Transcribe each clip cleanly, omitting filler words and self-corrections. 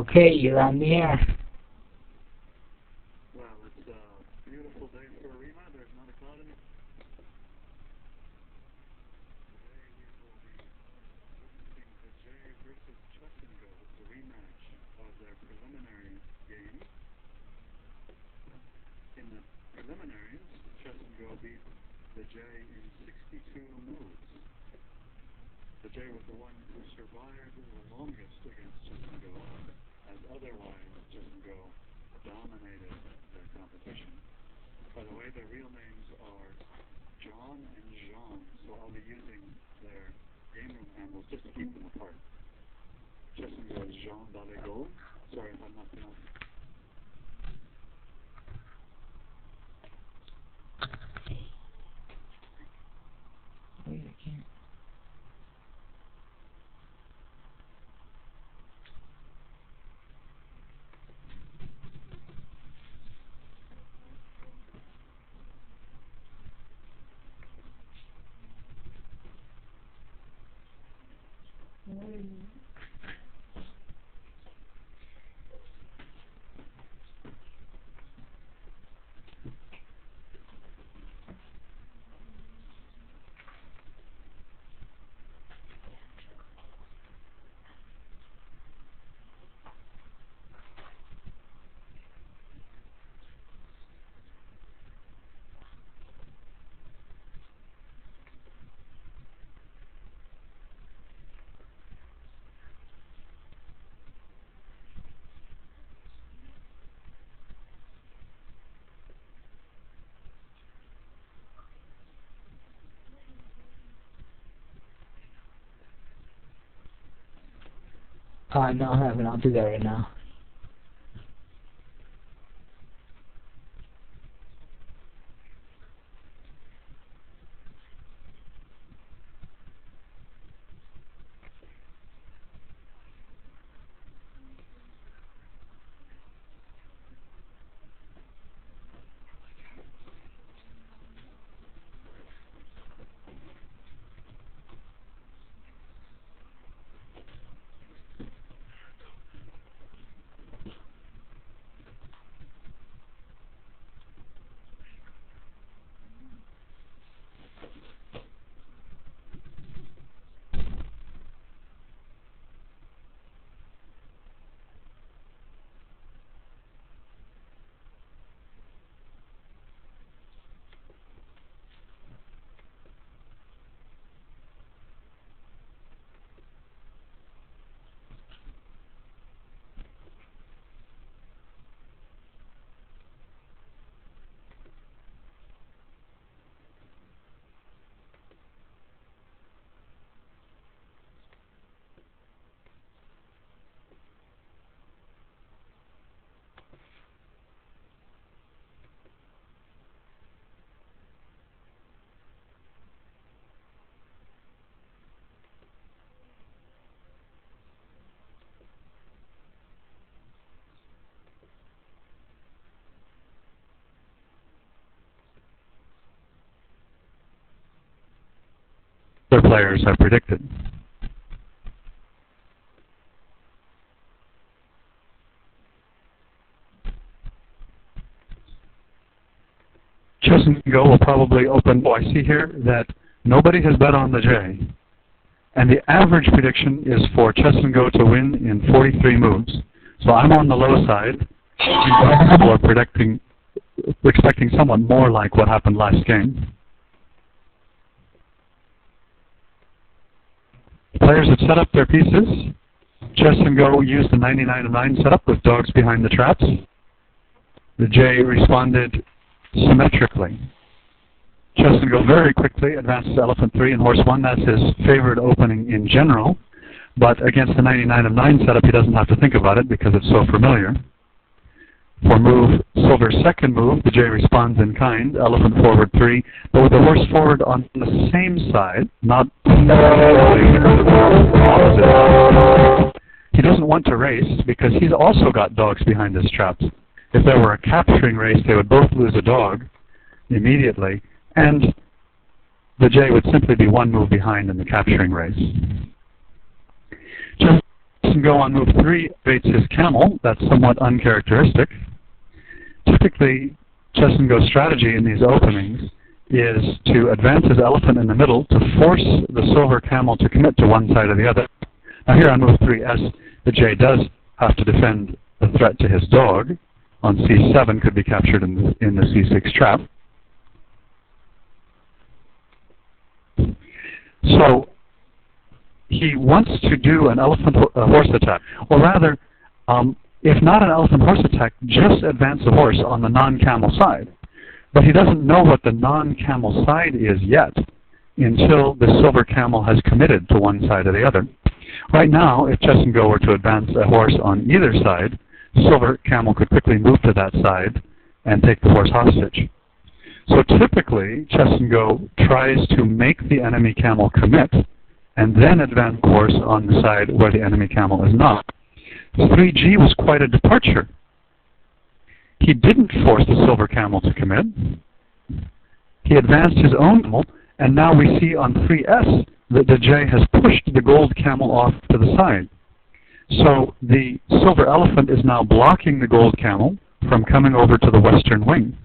Okay, you're on the air. Well, it's a beautiful day for Arimaa. There's not a cloud in it. Today we will be witnessing the Jay versus chessandgo. It's a rematch of their preliminary game. In the preliminaries, chessandgo beat the Jay in 62 moves. The Jay was the one who survived the longest against chessandgo, as otherwise chessandgo dominated the competition. By the way, their real names are John and Jean, so I'll be using their game room handles just to keep them apart. Chessandgo is Jean Daligault. Sorry if I'm not pronouncing. Wait, I can't. No, I haven't. I'll do that right now. Their players have predicted. Chessandgo will probably open. Oh, I see here that nobody has bet on the Jay. And the average prediction is for chessandgo to win in 43 moves. So I'm on the low side. People are expecting somewhat more like what happened last game. Players have set up their pieces. Chessandgo used the 99-9 setup with dogs behind the traps. The Jay responded symmetrically. Chessandgo very quickly advances elephant 3 and horse 1. That's his favored opening in general. But against the 99-9 setup, he doesn't have to think about it because it's so familiar. For move silver's second move, the Jay responds in kind, elephant forward 3, but with the horse forward on the same side, not opposite. He doesn't want to race because he's also got dogs behind his traps. If there were a capturing race, they would both lose a dog immediately, and the Jay would simply be one move behind in the capturing race. and go on move 3 baits his camel. That's somewhat uncharacteristic. Typically, chess and go strategy in these openings is to advance his elephant in the middle to force the silver camel to commit to one side or the other. Now here on move 3s, the J does have to defend the threat to his dog. On c7 could be captured in the c6 trap. So he wants to do an elephant-horse attack, or rather, if not an elephant-horse attack, just advance the horse on the non-camel side. But he doesn't know what the non-camel side is yet until the silver camel has committed to one side or the other. Right now, if chess and go were to advance a horse on either side, the silver camel could quickly move to that side and take the horse hostage. So typically, chess and go tries to make the enemy camel commit and then advance the horse on the side where the enemy camel is not. 3G was quite a departure. He didn't force the silver camel to commit. He advanced his own camel, and now we see on 3S that the J has pushed the gold camel off to the side. So the silver elephant is now blocking the gold camel from coming over to the western wing.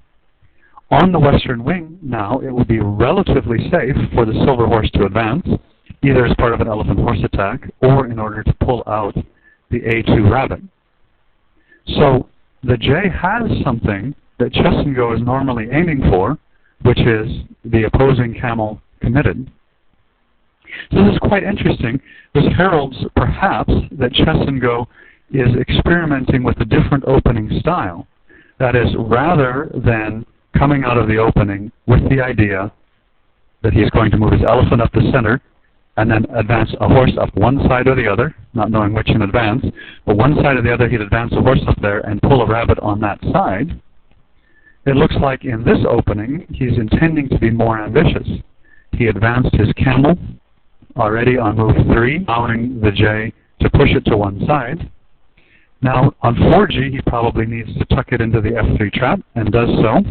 On the western wing, now, it would be relatively safe for the silver horse to advance, either as part of an elephant-horse attack or in order to pull out the A2 rabbit. So the J has something that chess and go is normally aiming for, which is the opposing camel committed. So this is quite interesting. This heralds, perhaps, that chess and go is experimenting with a different opening style. That is, rather than coming out of the opening with the idea that he's going to move his elephant up the center and then advance a horse up one side or the other, not knowing which in advance, but one side or the other he'd advance a horse up there and pull a rabbit on that side. It looks like in this opening he's intending to be more ambitious. He advanced his camel already on move 3, allowing the J to push it to one side. Now on 4G he probably needs to tuck it into the F3 trap and does so.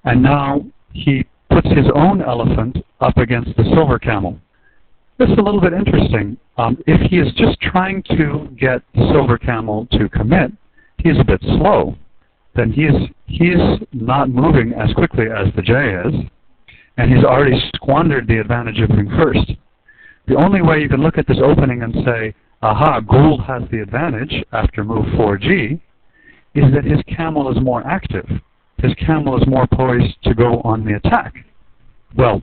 And now he puts his own elephant up against the silver camel. This is a little bit interesting. If he is just trying to get the silver camel to commit, he's a bit slow. Then he's not moving as quickly as the J is, and he's already squandered the advantage of moving first. The only way you can look at this opening and say, aha, gold has the advantage after move 4G, is that his camel is more active. His camel is more poised to go on the attack. Well,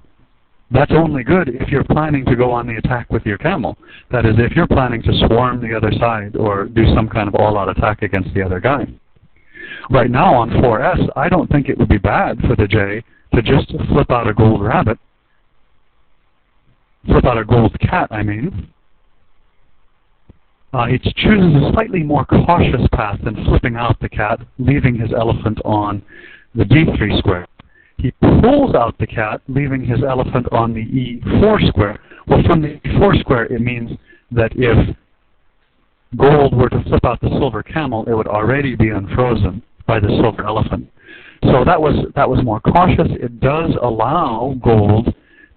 that's only good if you're planning to go on the attack with your camel. That is, if you're planning to swarm the other side or do some kind of all-out attack against the other guy. Right now on 4S, I don't think it would be bad for the J to just flip out a gold rabbit. Flip out a gold cat, I mean. He chooses a slightly more cautious path than flipping out the cat, leaving his elephant on the D3 square. He pulls out the cat, leaving his elephant on the E4 square. Well, from the E4 square, it means that if gold were to flip out the silver camel, it would already be unfrozen by the silver elephant. So that was more cautious. It does allow gold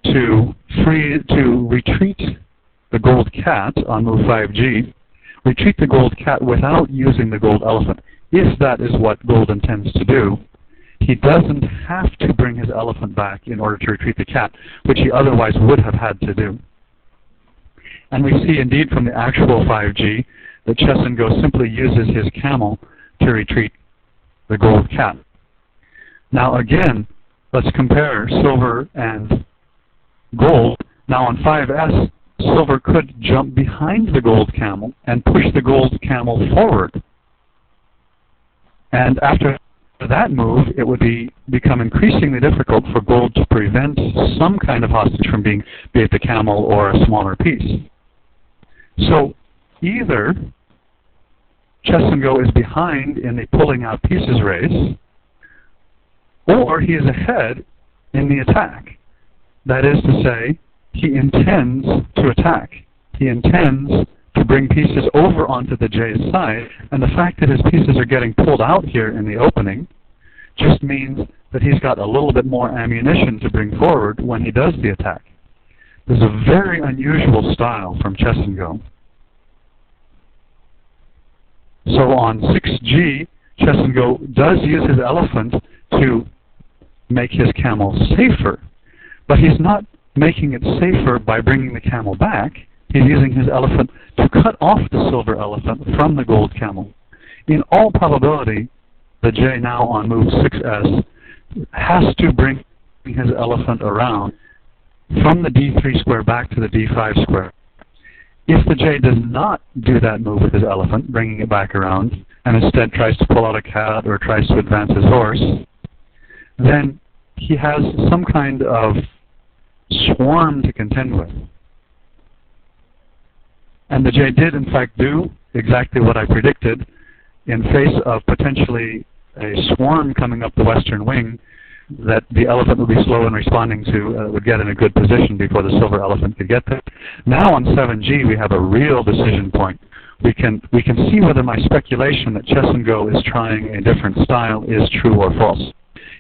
to retreat the gold cat on move 5G, retreat the gold cat without using the gold elephant. If that is what gold intends to do, he doesn't have to bring his elephant back in order to retreat the cat, which he otherwise would have had to do. And we see indeed from the actual 5G that chess and go simply uses his camel to retreat the gold cat. Now again, let's compare silver and gold. Now on 5S, silver could jump behind the gold camel and push the gold camel forward. And after that move, it would become increasingly difficult for gold to prevent some kind of hostage from being, be it the camel or a smaller piece. So either chess and go is behind in the pulling out pieces race, or he is ahead in the attack. That is to say, he intends to attack. He intends to bring pieces over onto the J's side, and the fact that his pieces are getting pulled out here in the opening just means that he's got a little bit more ammunition to bring forward when he does the attack. This is a very unusual style from Chess and Go. So on 6G, Chess and Go does use his elephant to make his camel safer, but he's not making it safer by bringing the camel back. He's using his elephant to cut off the silver elephant from the gold camel. In all probability, the J now on move 6S has to bring his elephant around from the D3 square back to the D5 square. If the J does not do that move with his elephant, bringing it back around, and instead tries to pull out a cat or tries to advance his horse, then he has some kind of swarm to contend with. And the J did, in fact, do exactly what I predicted. In face of potentially a swarm coming up the western wing that the elephant would be slow in responding to, would get in a good position before the silver elephant could get there. Now on 7G, we have a real decision point. We can see whether my speculation that Chess and Go is trying a different style is true or false.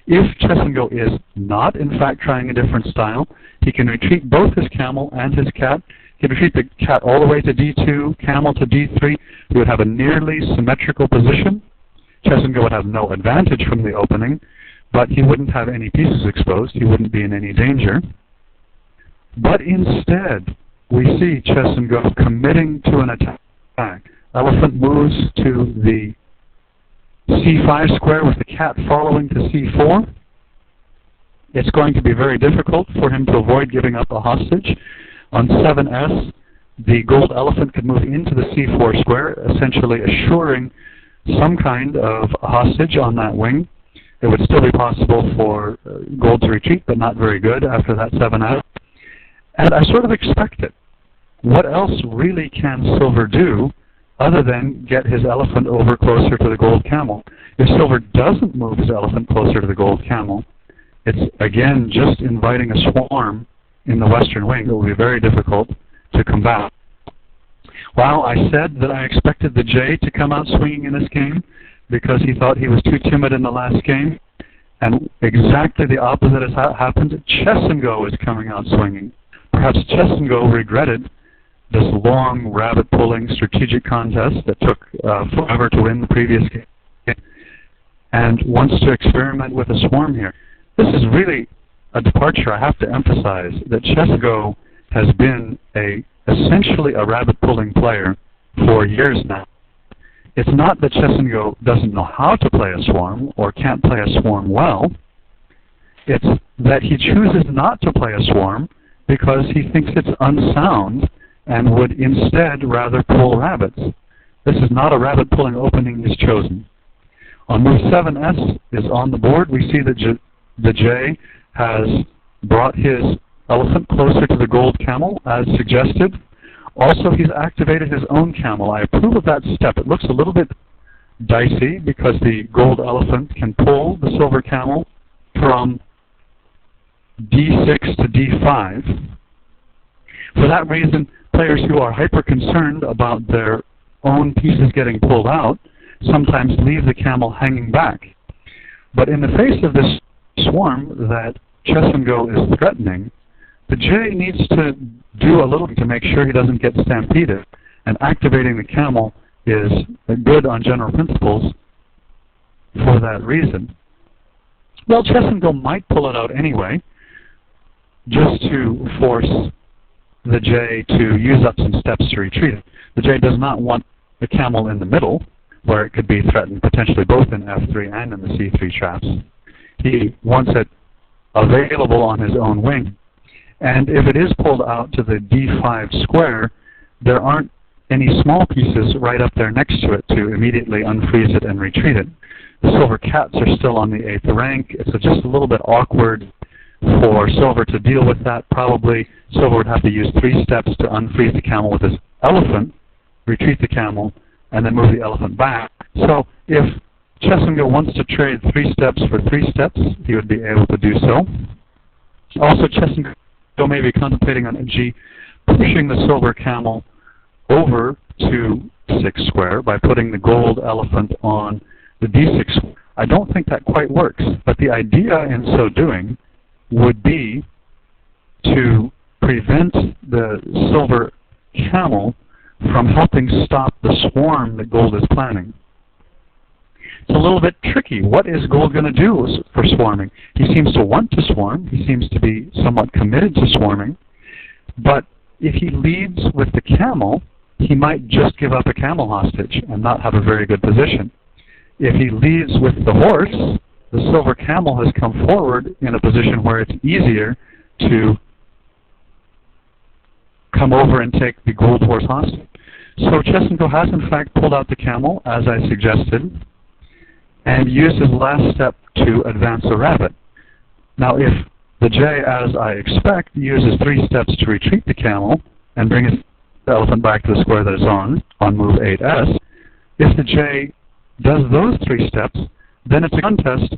If Chess and Go is not, in fact, trying a different style, he can retreat both his camel and his cat. He can retreat the cat all the way to D2, camel to D3. He would have a nearly symmetrical position. Chess and Go would have no advantage from the opening, but he wouldn't have any pieces exposed. He wouldn't be in any danger. But instead, we see Chess and Go committing to an attack. Elephant moves to the C5 square with the cat following to C4. It's going to be very difficult for him to avoid giving up a hostage. On 7S, the gold elephant could move into the C4 square, essentially assuring some kind of a hostage on that wing. It would still be possible for gold to retreat, but not very good after that 7S. And I sort of expect it. What else really can silver do other than get his elephant over closer to the gold camel? If silver doesn't move his elephant closer to the gold camel, it's again just inviting a swarm in the western wing. It will be very difficult to combat. Well, I said that I expected the J to come out swinging in this game because he thought he was too timid in the last game, and exactly the opposite has happened. Chess and Go is coming out swinging. Perhaps Chess and Go regretted this long rabbit-pulling strategic contest that took forever to win the previous game, and wants to experiment with a swarm here. This is really a departure. I have to emphasize that Chess and Go has been essentially a rabbit-pulling player for years now. It's not that Chess and Go doesn't know how to play a swarm or can't play a swarm well. It's that he chooses not to play a swarm because he thinks it's unsound and would instead rather pull rabbits. This is not a rabbit-pulling opening he's chosen. On move 7S is on the board. We see that the J has brought his elephant closer to the gold camel, as suggested. Also, he's activated his own camel. I approve of that step. It looks a little bit dicey because the gold elephant can pull the silver camel from D6 to D5. For that reason, players who are hyper-concerned about their own pieces getting pulled out sometimes leave the camel hanging back. But in the face of this swarm that Chess and Go is threatening, the J needs to do a little to make sure he doesn't get stampeded, and activating the camel is good on general principles for that reason. Well, Chess and Go might pull it out anyway, just to force the J to use up some steps to retreat. The J does not want the camel in the middle, where it could be threatened potentially both in F3 and in the C3 traps. He wants it available on his own wing. And if it is pulled out to the D5 square, there aren't any small pieces right up there next to it to immediately unfreeze it and retreat it. The silver cats are still on the 8th rank. It's just a little bit awkward for silver to deal with that. Probably silver would have to use 3 steps to unfreeze the camel with his elephant, retreat the camel, and then move the elephant back. So if Chess and Go wants to trade 3 steps for 3 steps, he would be able to do so. Also, Chess and Go may be contemplating on G pushing the silver camel over to 6 square by putting the gold elephant on the D6 square. I don't think that quite works, but the idea in so doing would be to prevent the silver camel from helping stop the swarm that gold is planning. It's a little bit tricky. What is gold going to do for swarming? He seems to want to swarm. He seems to be somewhat committed to swarming. But if he leads with the camel, he might just give up a camel hostage and not have a very good position. If he leads with the horse, the silver camel has come forward in a position where it's easier to come over and take the gold horse hostage. So chessandgo has in fact pulled out the camel, as I suggested, and used his last step to advance a rabbit. Now if the J, as I expect, uses 3 steps to retreat the camel and bring his elephant back to the square that it's on move 8s, if the J does those 3 steps, then it's a contest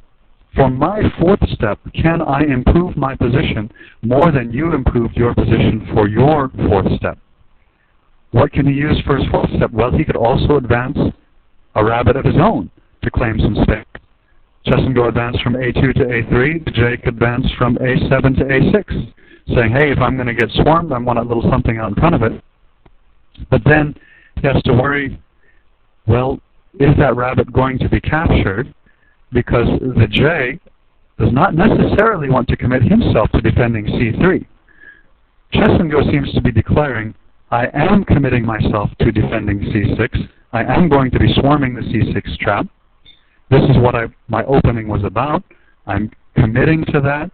for my 4th step. Can I improve my position more than you improved your position for your 4th step? What can he use for his 4th step? Well, he could also advance a rabbit of his own to claim some space. chessandgo advanced from a2 to a3. The J could advance from a7 to a6, saying, hey, if I'm going to get swarmed, I want a little something out in front of it. But then he has to worry, well, is that rabbit going to be captured? Because the J does not necessarily want to commit himself to defending c3. chessandgo seems to be declaring, I am committing myself to defending c6. I am going to be swarming the c6 trap. This is what my opening was about. I'm committing to that.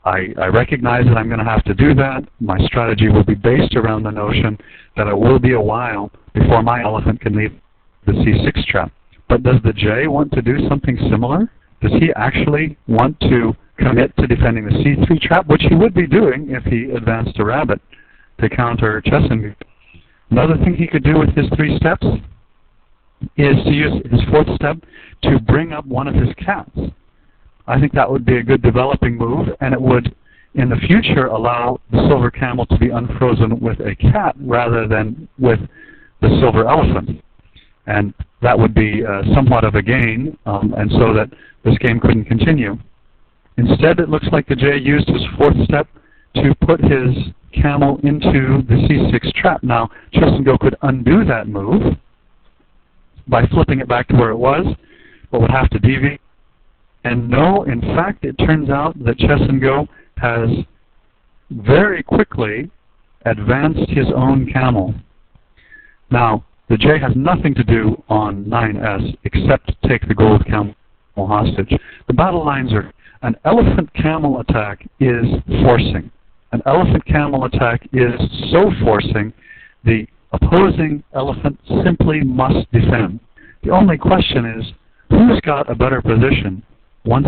I recognize that I'm going to have to do that. My strategy will be based around the notion that it will be a while before my elephant can leave the c6 trap. But does the J want to do something similar? Does he actually want to commit to defending the c3 trap, which he would be doing if he advanced a rabbit to counter chessandgo? Another thing he could do with his 3 steps is to use his 4th step to bring up one of his cats. I think that would be a good developing move, and it would, in the future, allow the silver camel to be unfrozen with a cat rather than with the silver elephant. And that would be somewhat of a gain, and so that this game couldn't continue. Instead, it looks like the J used his 4th step to put his camel into the c6 trap. Now, chessandgo could undo that move by flipping it back to where it was, but would have to deviate. And no, in fact, it turns out that chessandgo has very quickly advanced his own camel. Now, the J has nothing to do on 9s except take the gold camel hostage. The battle lines are, an elephant-camel attack is forcing. An elephant-camel attack is so forcing, the opposing elephant simply must defend. The only question is, who's got a better position once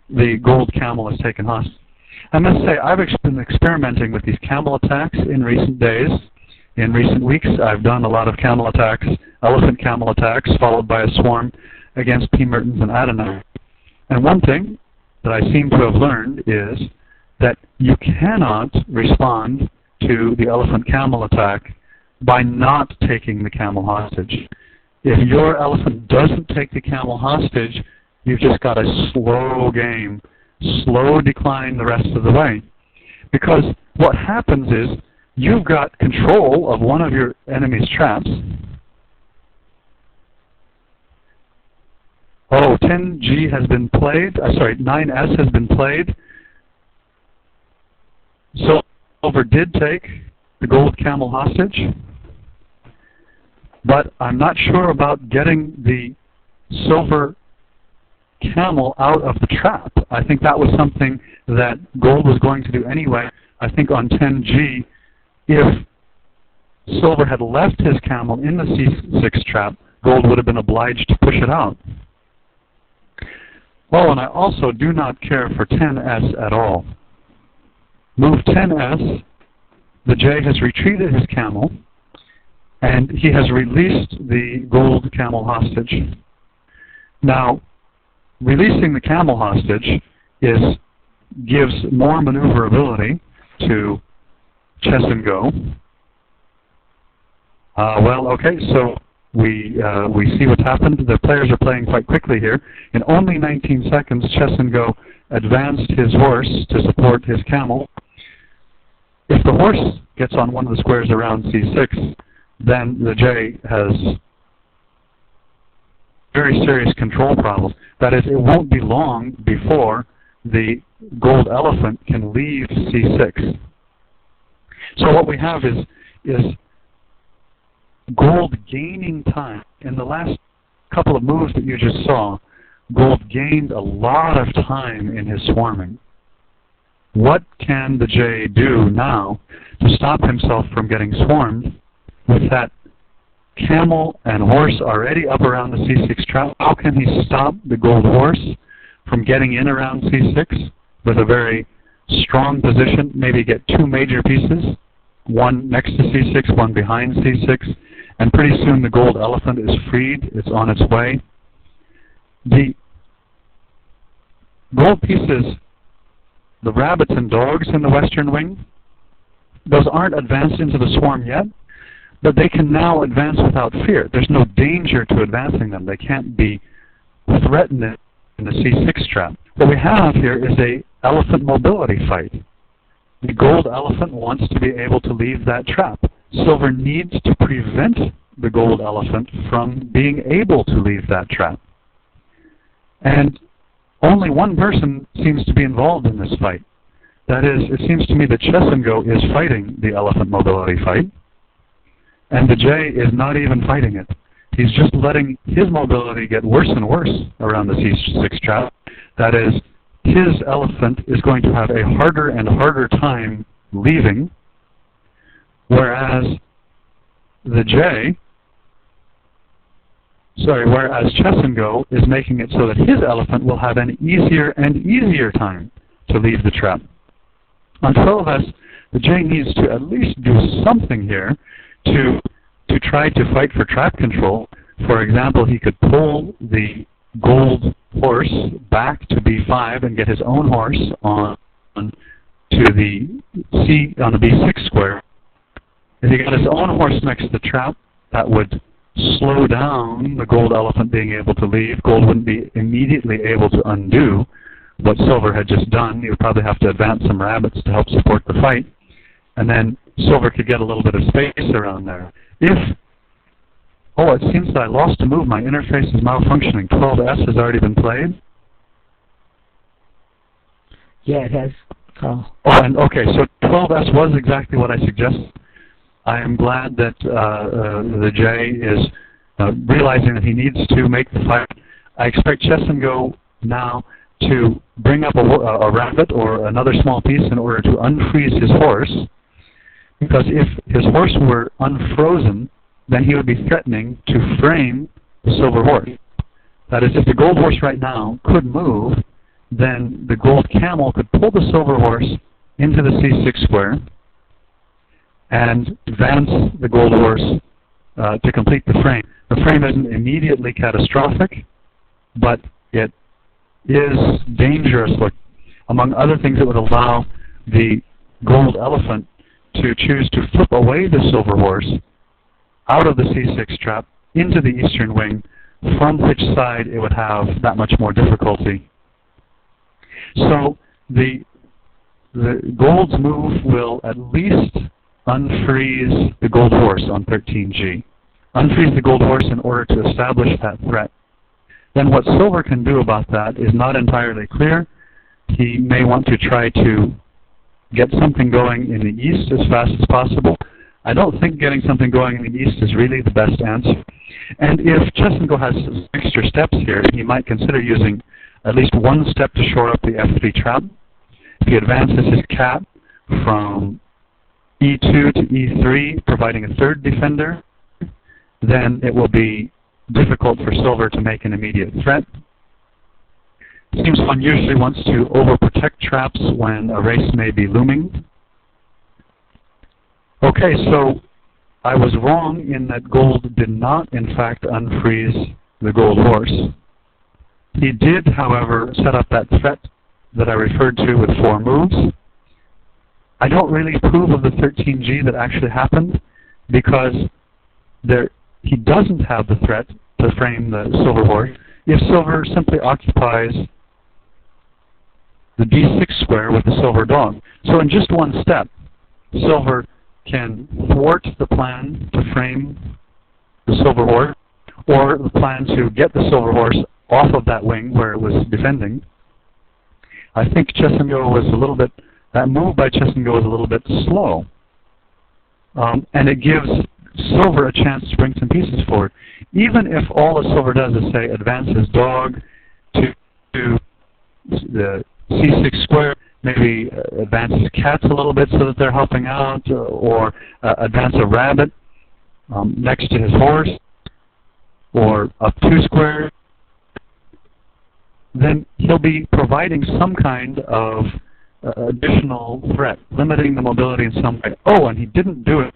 the gold camel is taken hostage? I must say, I've been experimenting with these camel attacks in recent days. In recent weeks, I've done a lot of camel attacks, elephant camel attacks, followed by a swarm against P. Mertens and Adonai. And one thing that I seem to have learned is that you cannot respond to the elephant camel attack by not taking the camel hostage. If your elephant doesn't take the camel hostage, you've just got a slow game, slow decline the rest of the way. Because what happens is, you've got control of one of your enemy's traps. Oh, 10G has been played. 9S has been played. So silver did take the gold camel hostage, but I'm not sure about getting the silver camel out of the trap. I think that was something that gold was going to do anyway. I think on 10G, if silver had left his camel in the c6 trap, gold would have been obliged to push it out. Oh, and I also do not care for 10s at all. Move 10s, the J has retreated his camel, and he has released the gold camel hostage. Now, releasing the camel hostage gives more maneuverability to chessandgo. Well, okay, so we see what's happened. The players are playing quite quickly here. In only 19 seconds, chessandgo advanced his horse to support his camel. If the horse gets on one of the squares around c6, then the J has very serious control problems. That is, it won't be long before the gold elephant can leave c6. So what we have is gold gaining time. In the last couple of moves that you just saw, gold gained a lot of time in his swarming. What can the J do now to stop himself from getting swarmed with that camel and horse already up around the c6 trap? How can he stop the gold horse from getting in around c6 with a very strong position, maybe get two major pieces, one next to c6, one behind c6, and pretty soon the gold elephant is freed, it's on its way. The gold pieces, the rabbits and dogs in the western wing, those aren't advanced into the swarm yet, but they can now advance without fear. There's no danger to advancing them. They can't be threatened in the c6 trap. What we have here is a elephant mobility fight. The gold elephant wants to be able to leave that trap. Silver needs to prevent the gold elephant from being able to leave that trap. And only one person seems to be involved in this fight. That is, it seems to me that chessandgo is fighting the elephant mobility fight, and the J is not even fighting it. He's just letting his mobility get worse and worse around the c6 trap. That is, his elephant is going to have a harder and harder time leaving, whereas chessandgo is making it so that his elephant will have an easier and easier time to leave the trap. On 12S, the J needs to at least do something here to try to fight for trap control. For example, he could pull the gold horse back to b5 and get his own horse on to the b6 square. If he got his own horse next to the trap, that would slow down the gold elephant being able to leave. Gold wouldn't be immediately able to undo what silver had just done. He would probably have to advance some rabbits to help support the fight. And then silver could get a little bit of space around there. It seems that I lost a move. My interface is malfunctioning. 12S has already been played. Yeah, it has, Carl. Okay, so 12S was exactly what I suggested. I am glad that the J is realizing that he needs to make the fight. I expect chessandgo now to bring up a rabbit or another small piece in order to unfreeze his horse, because if his horse were unfrozen, then he would be threatening to frame the silver horse. That is, if the gold horse right now could move, then the gold camel could pull the silver horse into the c6 square and advance the gold horse to complete the frame. The frame isn't immediately catastrophic, but it is dangerous. Among other things, it would allow the gold elephant to choose to flip away the silver horse out of the c6 trap into the eastern wing, from which side it would have that much more difficulty. So the gold's move will at least unfreeze the gold horse on 13G. Unfreeze the gold horse in order to establish that threat. Then what silver can do about that is not entirely clear. He may want to try to get something going in the east as fast as possible. I don't think getting something going in the east is really the best answer. And if chessandgo has extra steps here, he might consider using at least one step to shore up the f3 trap. If he advances his cat from e2 to e3, providing a third defender, then it will be difficult for silver to make an immediate threat. It seems one usually wants to overprotect traps when a race may be looming. Okay, so I was wrong in that gold did not, in fact, unfreeze the gold horse. He did, however, set up that threat that I referred to with 4 moves. I don't really approve of the 13G that actually happened, because he doesn't have the threat to frame the silver horse if silver simply occupies the d6 square with the silver dog. So in just one step, Silver can thwart the plan to frame the silver horse, or the plan to get the silver horse off of that wing where it was defending. I think chessandgo was a little bit, that move by chessandgo was a little bit slow. And it gives silver a chance to bring some pieces forward. Even if all the silver does is, say, advance his dog to the c6 square, maybe advance his cats a little bit so that they're helping out, or advance a rabbit next to his horse, or up 2 squares, then he'll be providing some kind of additional threat, limiting the mobility in some way. Oh, and he didn't do it.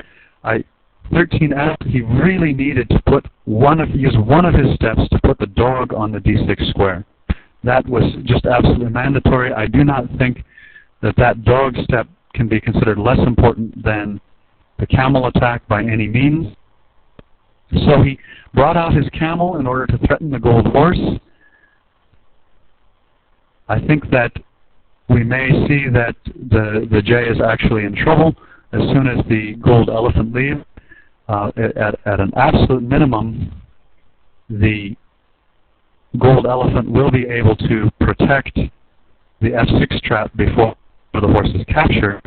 13F, he really needed to use one of his steps to put the dog on the d6 square. That was just absolutely mandatory. I do not think that dog step can be considered less important than the camel attack by any means. So he brought out his camel in order to threaten the gold horse. I think that we may see that the J is actually in trouble as soon as the gold elephant leaves. At an absolute minimum, the gold elephant will be able to protect the f6 trap before the horse is captured.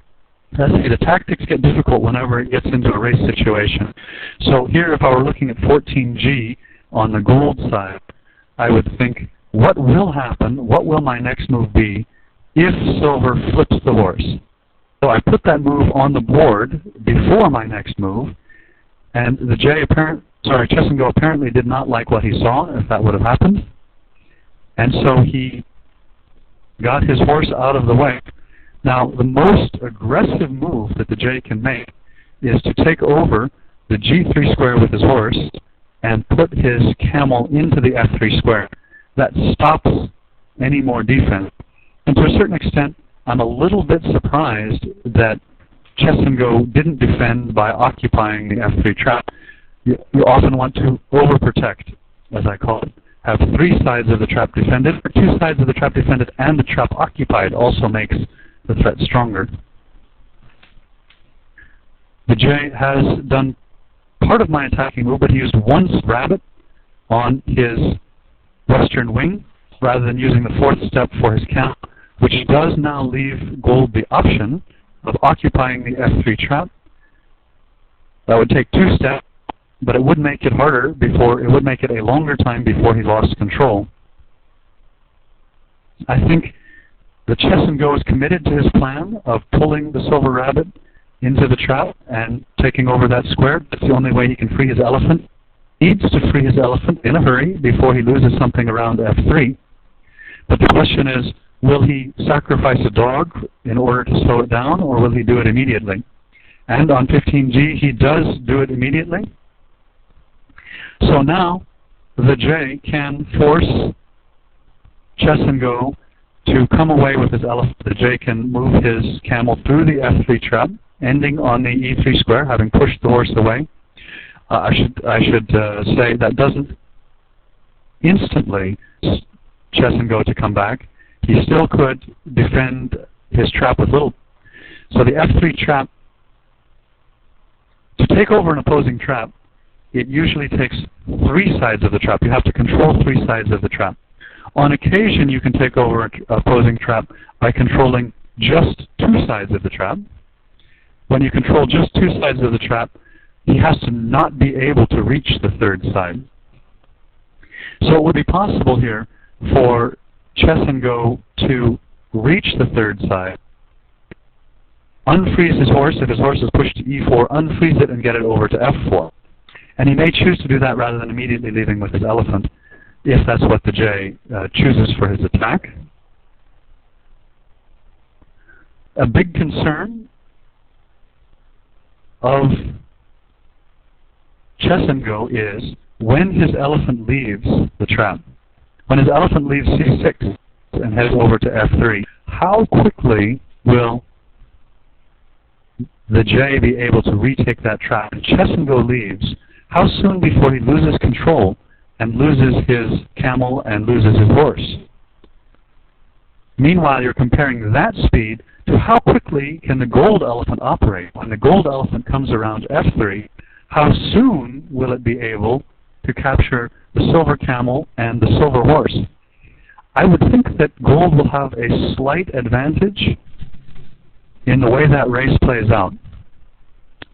The tactics get difficult whenever it gets into a race situation. So here, if I were looking at 14G on the gold side, I would think, what will happen, what will my next move be if silver flips the horse? So I put that move on the board before my next move, and the chessandgo apparently did not like what he saw, if that would have happened. And so he got his horse out of the way. Now, the most aggressive move that the J can make is to take over the g3 square with his horse and put his camel into the f3 square. That stops any more defense. And to a certain extent, I'm a little bit surprised that chessandgo didn't defend by occupying the f3 trap. You often want to overprotect, as I call it. Have 3 sides of the trap defended, or 2 sides of the trap defended and the trap occupied also makes the threat stronger. The J has done part of my attacking move, but he used one rabbit on his western wing rather than using the 4th step for his camel, which does now leave gold the option of occupying the f3 trap. That would take 2 steps, but it would make it harder it would make it a longer time before he lost control. I think the chessandgo is committed to his plan of pulling the silver rabbit into the trap and taking over that square. That's the only way he can free his elephant. He needs to free his elephant in a hurry before he loses something around f3. But the question is, will he sacrifice a dog in order to slow it down, or will he do it immediately? And on 15G, he does do it immediately. So now, the J can force chessandgo to come away with his elephant. The J can move his camel through the f3 trap, ending on the e3 square, having pushed the horse away. I should say that doesn't instantly chessandgo to come back. He still could defend his trap with little. So the f3 trap, to take over an opposing trap, it usually takes 3 sides of the trap. You have to control 3 sides of the trap. On occasion, you can take over an opposing trap by controlling just 2 sides of the trap. When you control just 2 sides of the trap, he has to not be able to reach the 3rd side. So it would be possible here for chessandgo to reach the 3rd side, unfreeze his horse. If his horse is pushed to e4, unfreeze it and get it over to f4. And he may choose to do that rather than immediately leaving with his elephant, if that's what the J chooses for his attack. A big concern of chessandgo is when his elephant leaves the trap. When his elephant leaves c6 and heads over to f3, how quickly will the J be able to retake that trap? If chessandgo leaves, how soon before he loses control and loses his camel and loses his horse? Meanwhile, you're comparing that speed to how quickly can the gold elephant operate. When the gold elephant comes around f3, how soon will it be able to capture the silver camel and the silver horse? I would think that gold will have a slight advantage in the way that race plays out.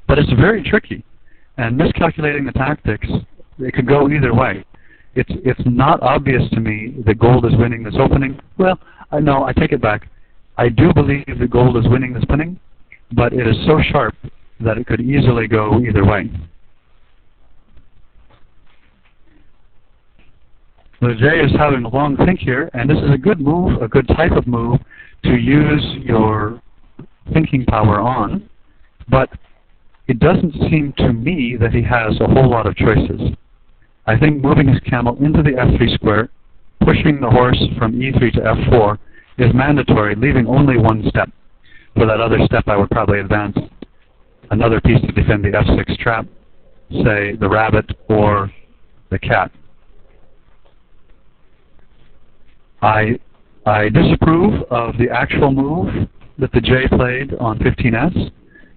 But it's very tricky, and miscalculating the tactics, it could go either way. It's not obvious to me that gold is winning this opening. Well, no, I take it back. I do believe that gold is winning this opening, but it is so sharp that it could easily go either way. The J is having a long think here, and this is a good move, a good type of move to use your thinking power on, but it doesn't seem to me that he has a whole lot of choices. I think moving his camel into the f3 square, pushing the horse from e3 to f4 is mandatory, leaving only one step. For that other step, I would probably advance another piece to defend the f6 trap, say the rabbit or the cat. I disapprove of the actual move that the J played on 15s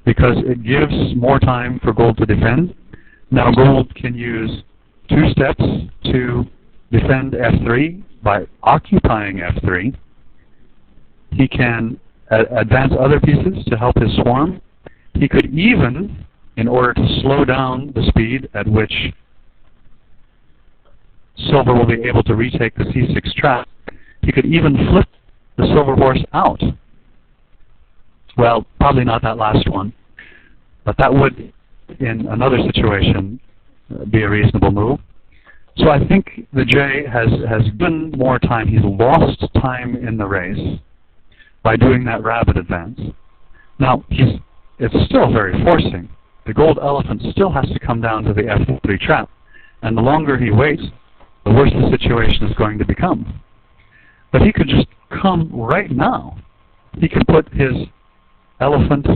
because it gives more time for gold to defend. Now gold can use 2 steps to defend f3 by occupying f3. He can advance other pieces to help his swarm. He could even, in order to slow down the speed at which silver will be able to retake the c6 trap, he could even flip the silver horse out. Well, probably not that last one, but that would, in another situation, be a reasonable move. So I think the J has given more time. He's lost time in the race by doing that rabbit advance. Now, it's still very forcing. The gold elephant still has to come down to the f3 trap, and the longer he waits, the worse the situation is going to become. But he could just come right now. He could put his elephant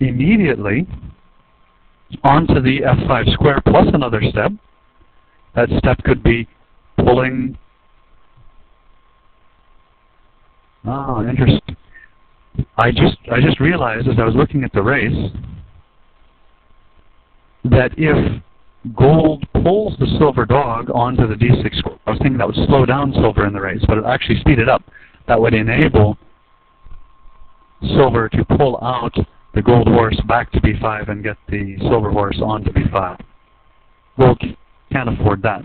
immediately onto the f5 square plus another step. That step could be pulling. Ah, interesting. I just realized as I was looking at the race that if gold pulls the silver dog onto the d6 square, I was thinking that would slow down silver in the race, but it actually speed it up. That would enable silver to pull out the gold horse back to b5 and get the silver horse onto b5. Gold can't afford that.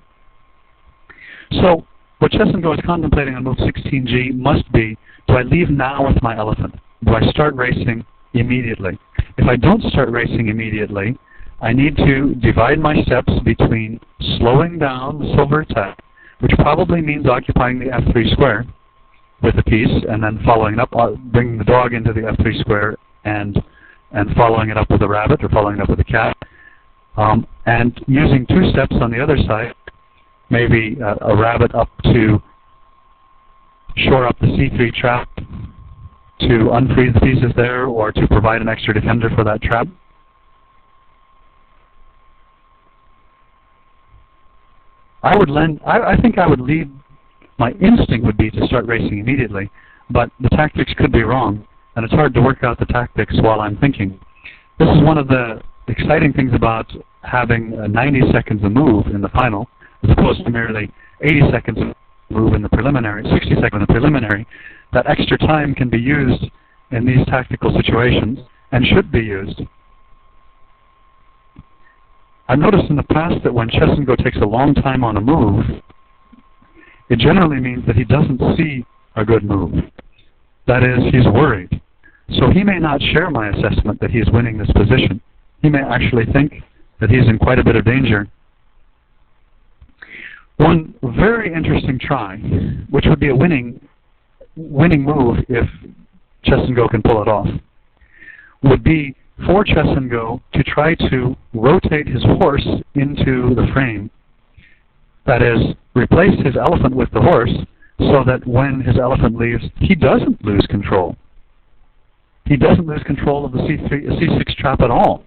So what chessandgo is contemplating on move 16g must be, do I leave now with my elephant? Do I start racing immediately? If I don't start racing immediately, I need to divide my steps between slowing down the silver attack, which probably means occupying the f3 square with a piece, and then following it up, bringing the dog into the f3 square, and following it up with a rabbit, or following it up with a cat, and using 2 steps on the other side, maybe a rabbit up to shore up the c3 trap, to unfreeze the pieces there, or to provide an extra defender for that trap. I think I would lead, my instinct would be to start racing immediately, but the tactics could be wrong, and it's hard to work out the tactics while I'm thinking. This is one of the exciting things about having 90 seconds a move in the final, as opposed to merely 80 seconds a move in the preliminary, 60 seconds in the preliminary. That extra time can be used in these tactical situations, and should be used. I've noticed in the past that when chessandgo takes a long time on a move, it generally means that he doesn't see a good move. That is, he's worried. So he may not share my assessment that he's winning this position. He may actually think that he's in quite a bit of danger. One very interesting try, which would be a winning move if chessandgo can pull it off, would be for chessandgo to try to rotate his horse into the frame. That is, replace his elephant with the horse so that when his elephant leaves, he doesn't lose control. He doesn't lose control of the c6 trap at all.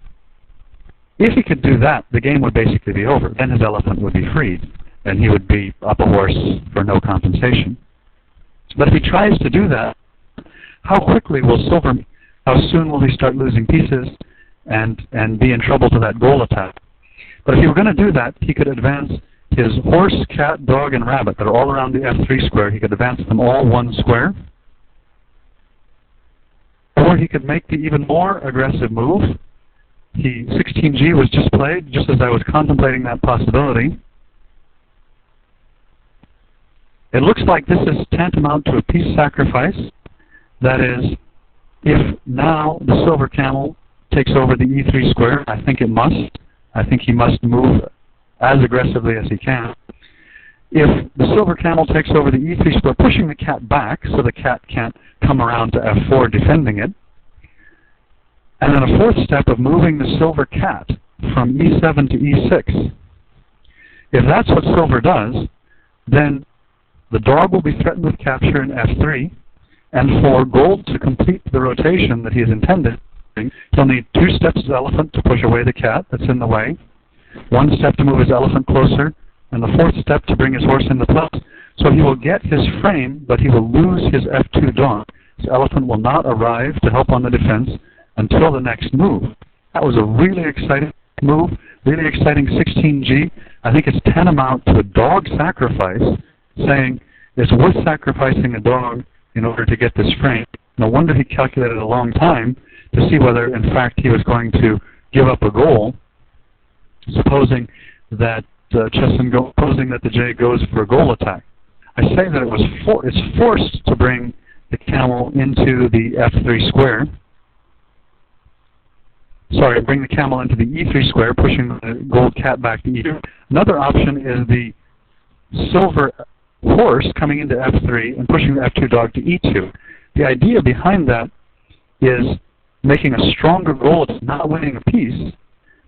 If he could do that, the game would basically be over. Then his elephant would be freed, and he would be up a horse for no compensation. But if he tries to do that, how soon will he start losing pieces and be in trouble to that goal attack? But if he were going to do that, he could advance his horse, cat, dog, and rabbit that are all around the f3 square. He could advance them all one square. Or he could make the even more aggressive move. 16G was just played, just as I was contemplating that possibility. It looks like this is tantamount to a piece sacrifice. That is, if now the silver camel takes over the e3 square, I think it must. I think he must move as aggressively as he can. If the silver camel takes over the e3 square, pushing the cat back so the cat can't come around to f4 defending it, and then a fourth step of moving the silver cat from e7 to e6. If that's what silver does, then the dog will be threatened with capture in f3, and for gold to complete the rotation that he has intended, he'll need 2 steps as elephant to push away the cat that's in the way, 1 step to move his elephant closer, and the 4th step to bring his horse into place. So he will get his frame, but he will lose his f2 dog. His elephant will not arrive to help on the defense until the next move. That was a really exciting move, really exciting 16G. I think it's tantamount to a dog sacrifice, saying it's worth sacrificing a dog in order to get this frame. No wonder he calculated a long time to see whether, in fact, he was going to give up a goal, supposing that supposing that the J goes for a goal attack. I say that it's forced to bring the camel into the f3 square. Sorry, bring the camel into the e3 square, pushing the gold cat back to e2. Another option is the silver horse coming into f3 and pushing the f2 dog to e2. The idea behind that is making a stronger goal attack, not winning a piece,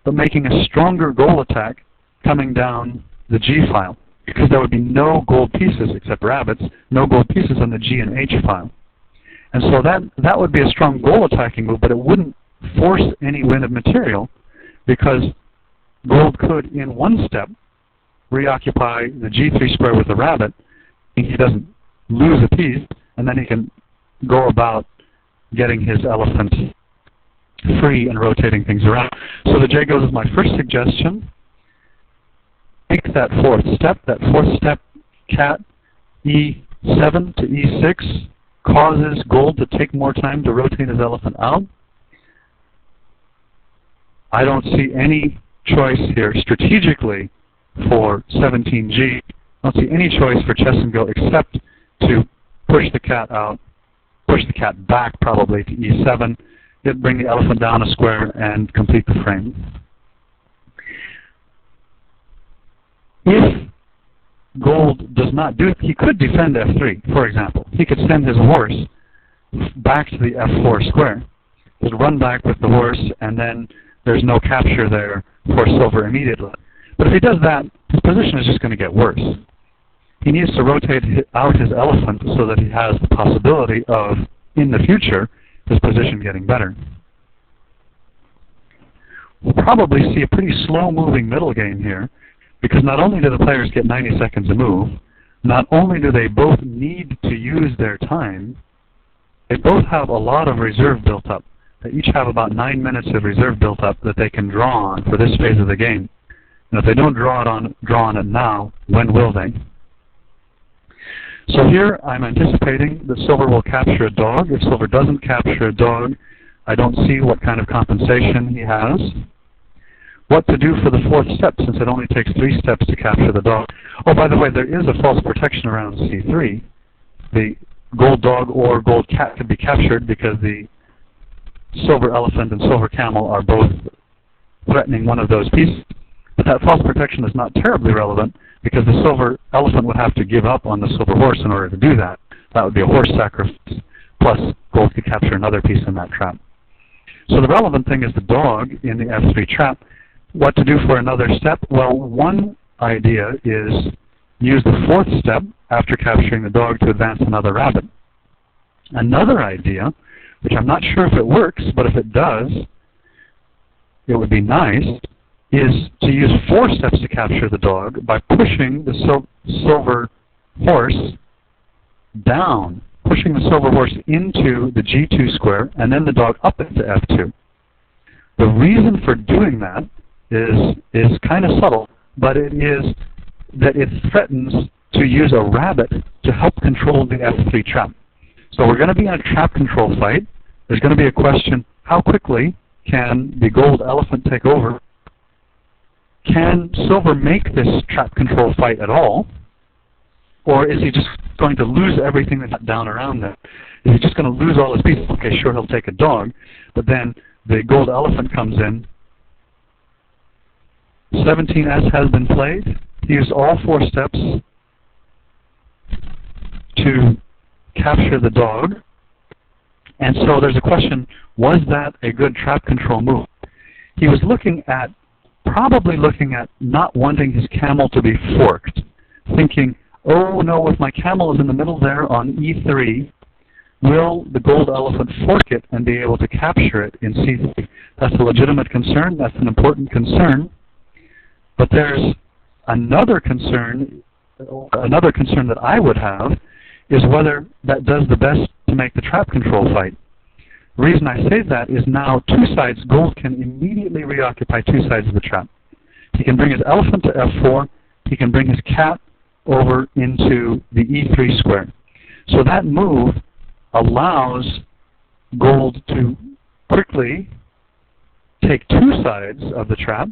but making a stronger goal attack coming down the G file, because there would be no gold pieces except rabbits, no gold pieces on the G and H file. And so that would be a strong goal attacking move, but it wouldn't force any win of material, because gold could, in one step, reoccupy the G3 square with the rabbit, and he doesn't lose a piece, and then he can go about getting his elephant free and rotating things around. So the J goes as my first suggestion. Take that 4th step. That 4th step, cat e7 to e6, causes gold to take more time to rotate his elephant out. I don't see any choice here strategically for 17G. I don't see any choice for chess and go except to push the cat out, push the cat back probably to e7, bring the elephant down a square, and complete the frame. If gold does not do it, he could defend f3, for example. He could send his horse back to the f4 square. He'd run back with the horse, and then there's no capture there for silver immediately. But if he does that, his position is just going to get worse. He needs to rotate out his elephant so that he has the possibility of, in the future, his position getting better. We'll probably see a pretty slow-moving middle game here, because not only do the players get 90 seconds to move, not only do they both need to use their time, they both have a lot of reserve built up. They each have about 9 minutes of reserve built up that they can draw on for this phase of the game. And if they don't draw on it now, when will they? So here I'm anticipating that silver will capture a dog. If silver doesn't capture a dog, I don't see what kind of compensation he has. What to do for the 4th step, since it only takes 3 steps to capture the dog. Oh, by the way, there is a false protection around c3. The gold dog or gold cat can be captured because the silver elephant and silver camel are both threatening one of those pieces. But that false protection is not terribly relevant, because the silver elephant would have to give up on the silver horse in order to do that. That would be a horse sacrifice, plus gold could capture another piece in that trap. So the relevant thing is the dog in the f3 trap. What to do for another step? Well, one idea is use the 4th step after capturing the dog to advance another rabbit. Another idea, which I'm not sure if it works, but if it does, it would be nice, is to use 4 steps to capture the dog by pushing the silver horse down, pushing the silver horse into the g2 square and then the dog up into f2. The reason for doing that is kind of subtle, but it is that it threatens to use a rabbit to help control the f3 trap. So we're going to be in a trap control fight. There's going to be a question, how quickly can the gold elephant take over? Can silver make this trap control fight at all? Or is he just going to lose everything that's down around there? Is he just going to lose all his pieces? Okay, sure, he'll take a dog, but then the gold elephant comes in. 17S has been played. He used all 4 steps to capture the dog. And so there's a question, was that a good trap control move? He was probably looking at not wanting his camel to be forked, thinking, oh no, if my camel is in the middle there on e3, will the gold elephant fork it and be able to capture it in c3? That's a legitimate concern. That's an important concern. But there's another concern that I would have is whether that does the best to make the trap control fight. The reason I say that is now 2 sides, gold can immediately reoccupy 2 sides of the trap. He can bring his elephant to f4. He can bring his cat over into the e3 square. So that move allows gold to quickly take 2 sides of the trap,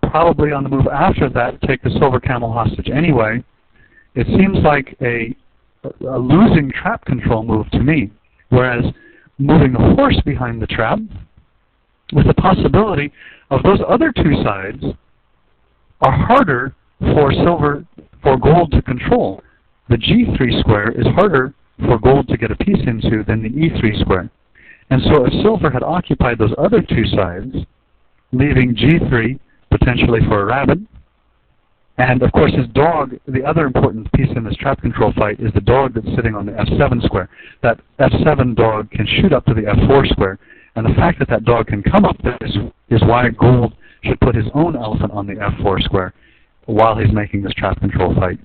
probably on the move after that take the silver camel hostage. Anyway, it seems like a losing trap control move to me, whereas moving the horse behind the trap with the possibility of those other 2 sides are harder for gold to control. The g3 square is harder for gold to get a piece into than the e3 square. And so if silver had occupied those other 2 sides, leaving g3 potentially for a rabbit, and of course his dog, the other important piece in this trap control fight is the dog that's sitting on the f7 square. That f7 dog can shoot up to the f4 square, and the fact that that dog can come up there is why gold should put his own elephant on the f4 square while he's making this trap control fight.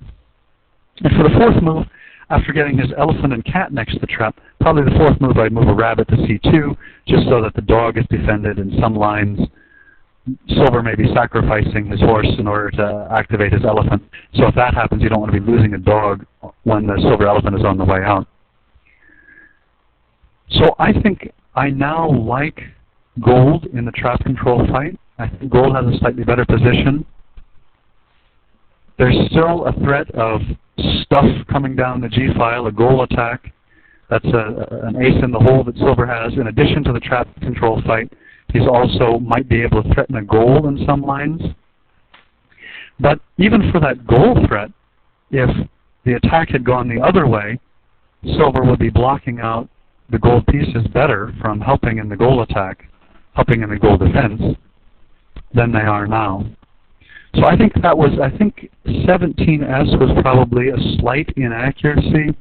And for the 4th move, after getting his elephant and cat next to the trap, probably the 4th move I'd move a rabbit to c2, just so that the dog is defended in some lines. Silver may be sacrificing his horse in order to activate his elephant. So if that happens, you don't want to be losing a dog when the silver elephant is on the way out. So I think I now like gold in the trap control fight. I think gold has a slightly better position. There's still a threat of stuff coming down the g-file, a goal attack. That's an ace in the hole that silver has. In addition to the trap control fight, he's also might be able to threaten a goal in some lines. But even for that goal threat, if the attack had gone the other way, silver would be blocking out the gold pieces better from helping in the goal attack, helping in the goal defense, than they are now. So I think 17S was probably a slight inaccuracy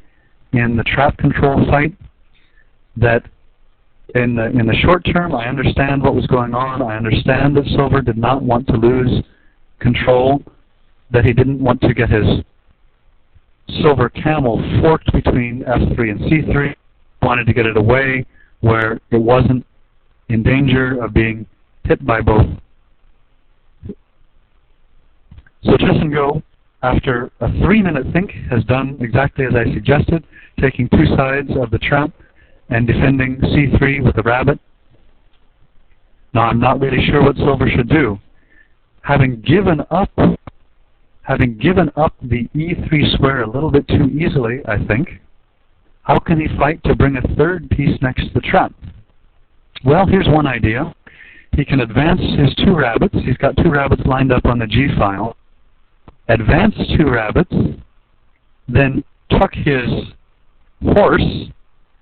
in the trap control fight. That in the short term, I understand what was going on. I understand that silver did not want to lose control, that he didn't want to get his silver camel forked between f3 and c3. He wanted to get it away where it wasn't in danger of being hit by both. So chessandgo, after a 3-minute think, has done exactly as I suggested, taking 2 sides of the trap and defending c3 with a rabbit. Now I'm not really sure what silver should do. Having given up the e3 square a little bit too easily, I think, how can he fight to bring a 3rd piece next to the trap? Well, here's one idea. He can advance his 2 rabbits. He's got 2 rabbits lined up on the g-file. Advance 2 rabbits, then tuck his horse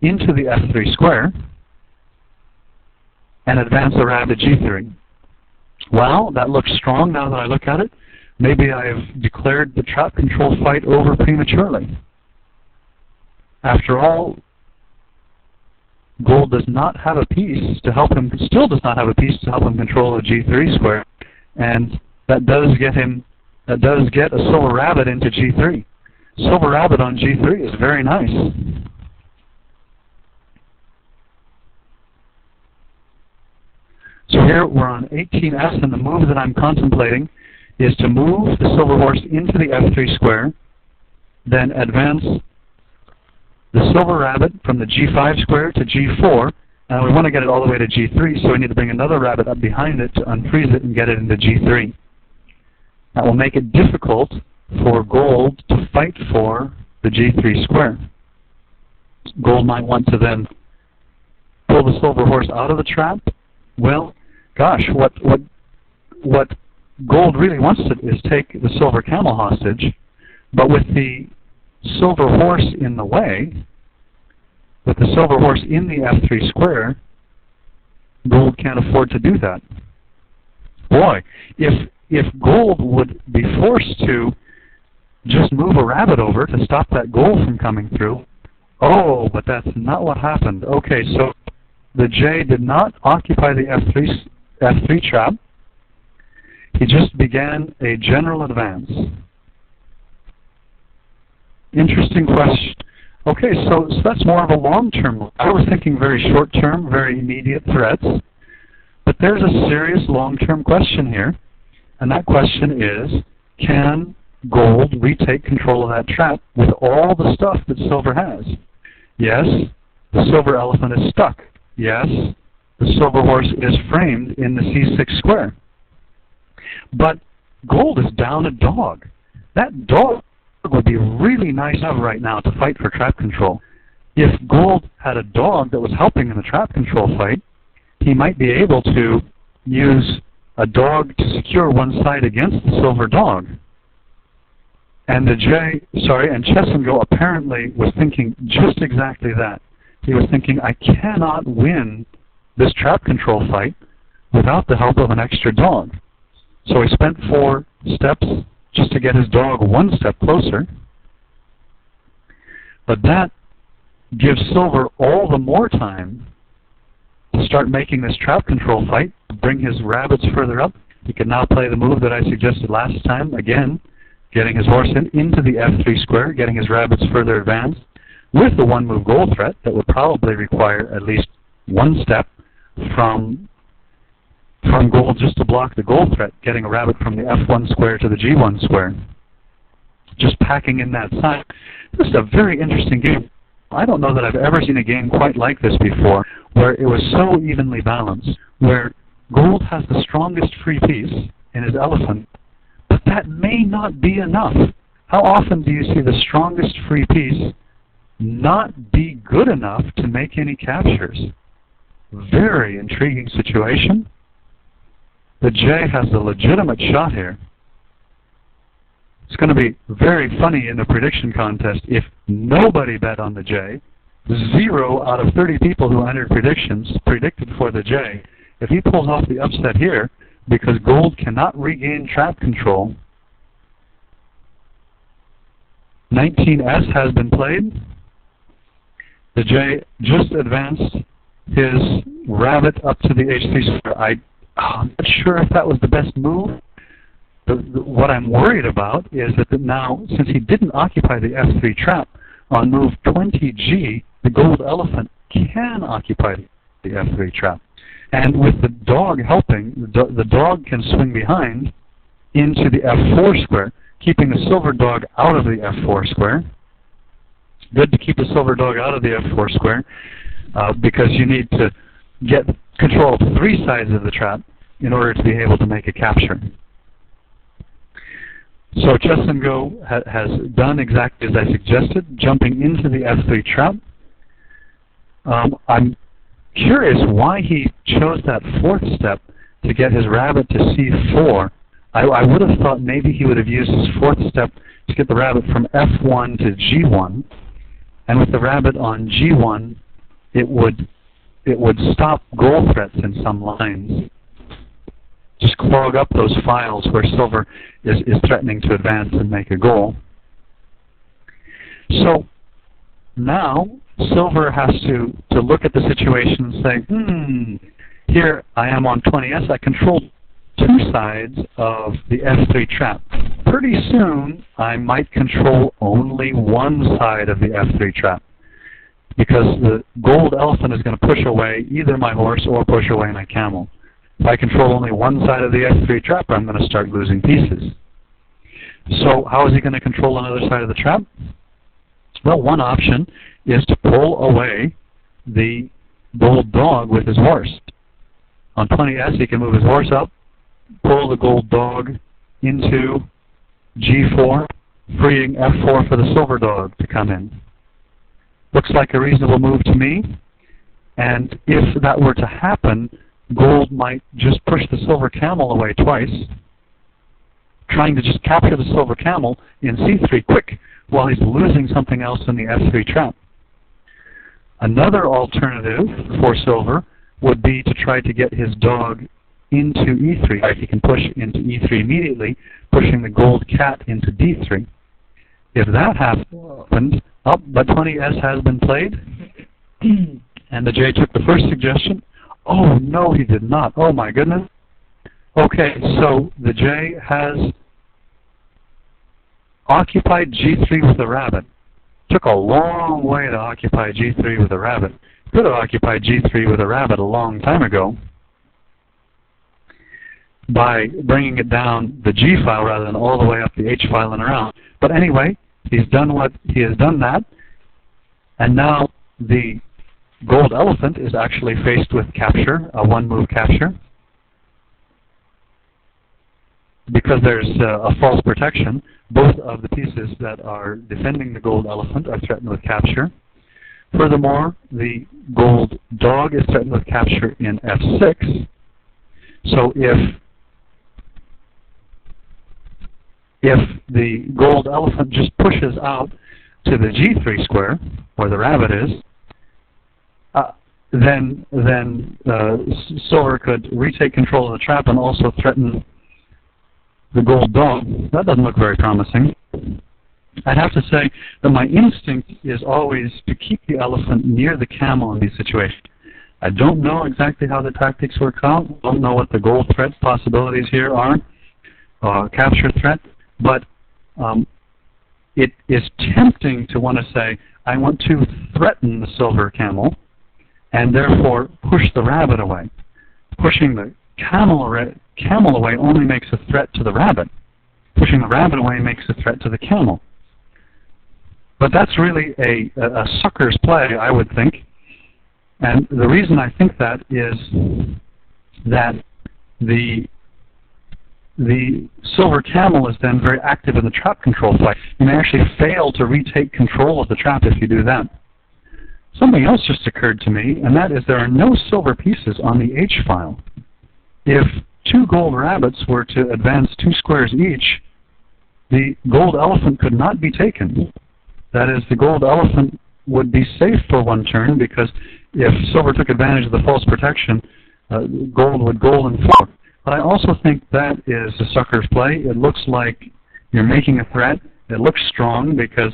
into the f3 square, and advance a rabbit g3. Well, that looks strong now that I look at it. Maybe I've declared the trap control fight over prematurely. After all, gold does not have a piece to help him, still does not have a piece to help him control the g3 square, and that does get a silver rabbit into g3. Silver rabbit on g3 is very nice. So here we're on 18S, and the move that I'm contemplating is to move the silver horse into the F3 square, then advance the silver rabbit from the G5 square to G4, and we want to get it all the way to G3, so we need to bring another rabbit up behind it to unfreeze it and get it into G3. That will make it difficult for gold to fight for the G3 square. Gold might want to then pull the silver horse out of the trap. Well, gosh, what gold really wants to is take the silver camel hostage, but with the silver horse in the way, with the silver horse in the F3 square, gold can't afford to do that. Boy, if gold would be forced to just move a rabbit over to stop that gold from coming through, oh, but that's not what happened. Okay, so the J did not occupy the F3 trap. He just began a general advance. Interesting question. Okay, so that's more of a long-term. I was thinking very short-term, very immediate threats. But there's a serious long-term question here. And that question is, can gold retake control of that trap with all the stuff that silver has? Yes, the silver elephant is stuck. Yes, the silver horse is framed in the C6 square. But gold is down a dog. That dog would be really nice to have right now to fight for trap control. If gold had a dog that was helping in the trap control fight, he might be able to use a dog to secure one side against the silver dog. And and chessandgo apparently was thinking just exactly that. He was thinking, I cannot win this trap control fight without the help of an extra dog. So he spent 4 steps just to get his dog one step closer. But that gives silver all the more time to start making this trap control fight, bring his rabbits further up. He can now play the move that I suggested last time, again, getting his horse into the F3 square, getting his rabbits further advanced, with the one-move gold threat that would probably require at least 1 step from gold just to block the gold threat, getting a rabbit from the F1 square to the G1 square. Just packing in that side. This is a very interesting game. I don't know that I've ever seen a game quite like this before, where it was so evenly balanced, where gold has the strongest free piece in his elephant, but that may not be enough. How often do you see the strongest free piece not be good enough to make any captures? Very intriguing situation. The J has a legitimate shot here. It's going to be very funny in the prediction contest if nobody bet on the J. 0 out of 30 people who entered predictions predicted for the J. If he pulls off the upset here, because gold cannot regain trap control, 19S has been played. The J just advanced his rabbit up to the H3 square. I'm not sure if that was the best move. What I'm worried about is that now, since he didn't occupy the F3 trap, on move 20G, the gold elephant can occupy the F3 trap. And with the dog helping, the dog can swing behind into the F4 square, keeping the silver dog out of the F4 square. Good to keep the silver dog out of the F4 square, because you need to get control of 3 sides of the trap in order to be able to make a capture. So chessandgo has done exactly as I suggested, jumping into the F3 trap. I'm curious why he chose that 4th step to get his rabbit to C4. I would have thought maybe he would have used his 4th step to get the rabbit from F1 to G1, and with the rabbit on G1, it would stop goal threats in some lines. Just clog up those files where silver is threatening to advance and make a goal. So now silver has to look at the situation and say, here I am on 20S, I control 2 sides of the F3 trap. Pretty soon I might control only 1 side of the F3 trap, because the gold elephant is going to push away either my horse or push away my camel. If I control only one side of the f3 trap, I'm going to start losing pieces. So how is he going to control another side of the trap? Well, one option is to pull away the gold dog with his horse. On 20s, he can move his horse up, pull the gold dog into g4, freeing f4 for the silver dog to come in. Looks like a reasonable move to me. And if that were to happen, gold might just push the silver camel away twice, trying to just capture the silver camel in c3 quick while he's losing something else in the f3 trap. Another alternative for silver would be to try to get his dog into e3. Like he can push into e3 immediately, pushing the gold cat into d3. If that happened, but 20s has been played, and the J took the first suggestion. Oh, no, he did not. Oh, my goodness. Okay, so the J has occupied g3 with a rabbit. Took a long way to occupy g3 with a rabbit. Could have occupied g3 with a rabbit a long time ago by bringing it down the G file rather than all the way up the H file and around. But anyway, he's done that, and now the gold elephant is actually faced with capture, a one-move capture, because there's a false protection. Both of the pieces that are defending the gold elephant are threatened with capture. Furthermore, the gold dog is threatened with capture in f6. So if the gold elephant just pushes out to the g3 square, where the rabbit is, then silver could retake control of the trap and also threaten the gold dog. That doesn't look very promising. I'd have to say that my instinct is always to keep the elephant near the camel in these situations. I don't know exactly how the tactics work out. I don't know what the gold threat possibilities here are, capture threat, but it is tempting to want to say, I want to threaten the silver camel and therefore push the rabbit away. Pushing the camel away only makes a threat to the rabbit. Pushing the rabbit away makes a threat to the camel. But that's really a sucker's play, I would think. And the reason I think that is that the silver camel is then very active in the trap control play. You may actually fail to retake control of the trap if you do that. Something else just occurred to me, and that is there are no silver pieces on the H file. If two gold rabbits were to advance 2 squares each, the gold elephant could not be taken. That is, the gold elephant would be safe for one turn, because if silver took advantage of the false protection, gold would gold and 4. But I also think that is a sucker's play. It looks like you're making a threat. It looks strong because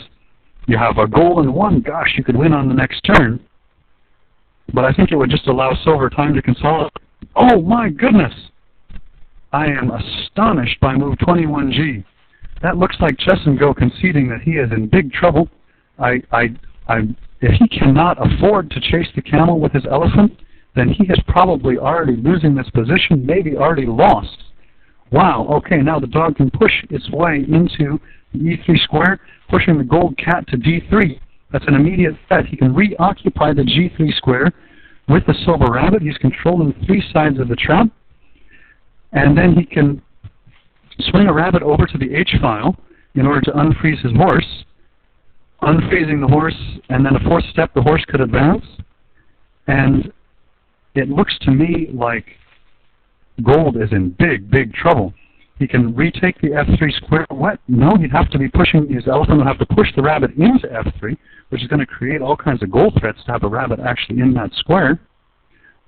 you have a gold and 1. Gosh, you could win on the next turn. But I think it would just allow silver time to consolidate. Oh my goodness! I am astonished by move 21G. That looks like chessandgo conceding that he is in big trouble. If he cannot afford to chase the camel with his elephant, then he is probably already losing this position, maybe already lost. Wow, okay, now the dog can push its way into the e3 square, pushing the gold cat to d3. That's an immediate threat. He can reoccupy the g3 square with the silver rabbit. He's controlling 3 sides of the trap. And then he can swing a rabbit over to the H file in order to unfreeze his horse. Unfreezing the horse, and then a 4th step, the horse could advance. And it looks to me like gold is in big, big trouble. He can retake the f3 square. What? No, he'd have to be pushing, his elephant would have to push the rabbit into f3, which is going to create all kinds of gold threats to have a rabbit actually in that square.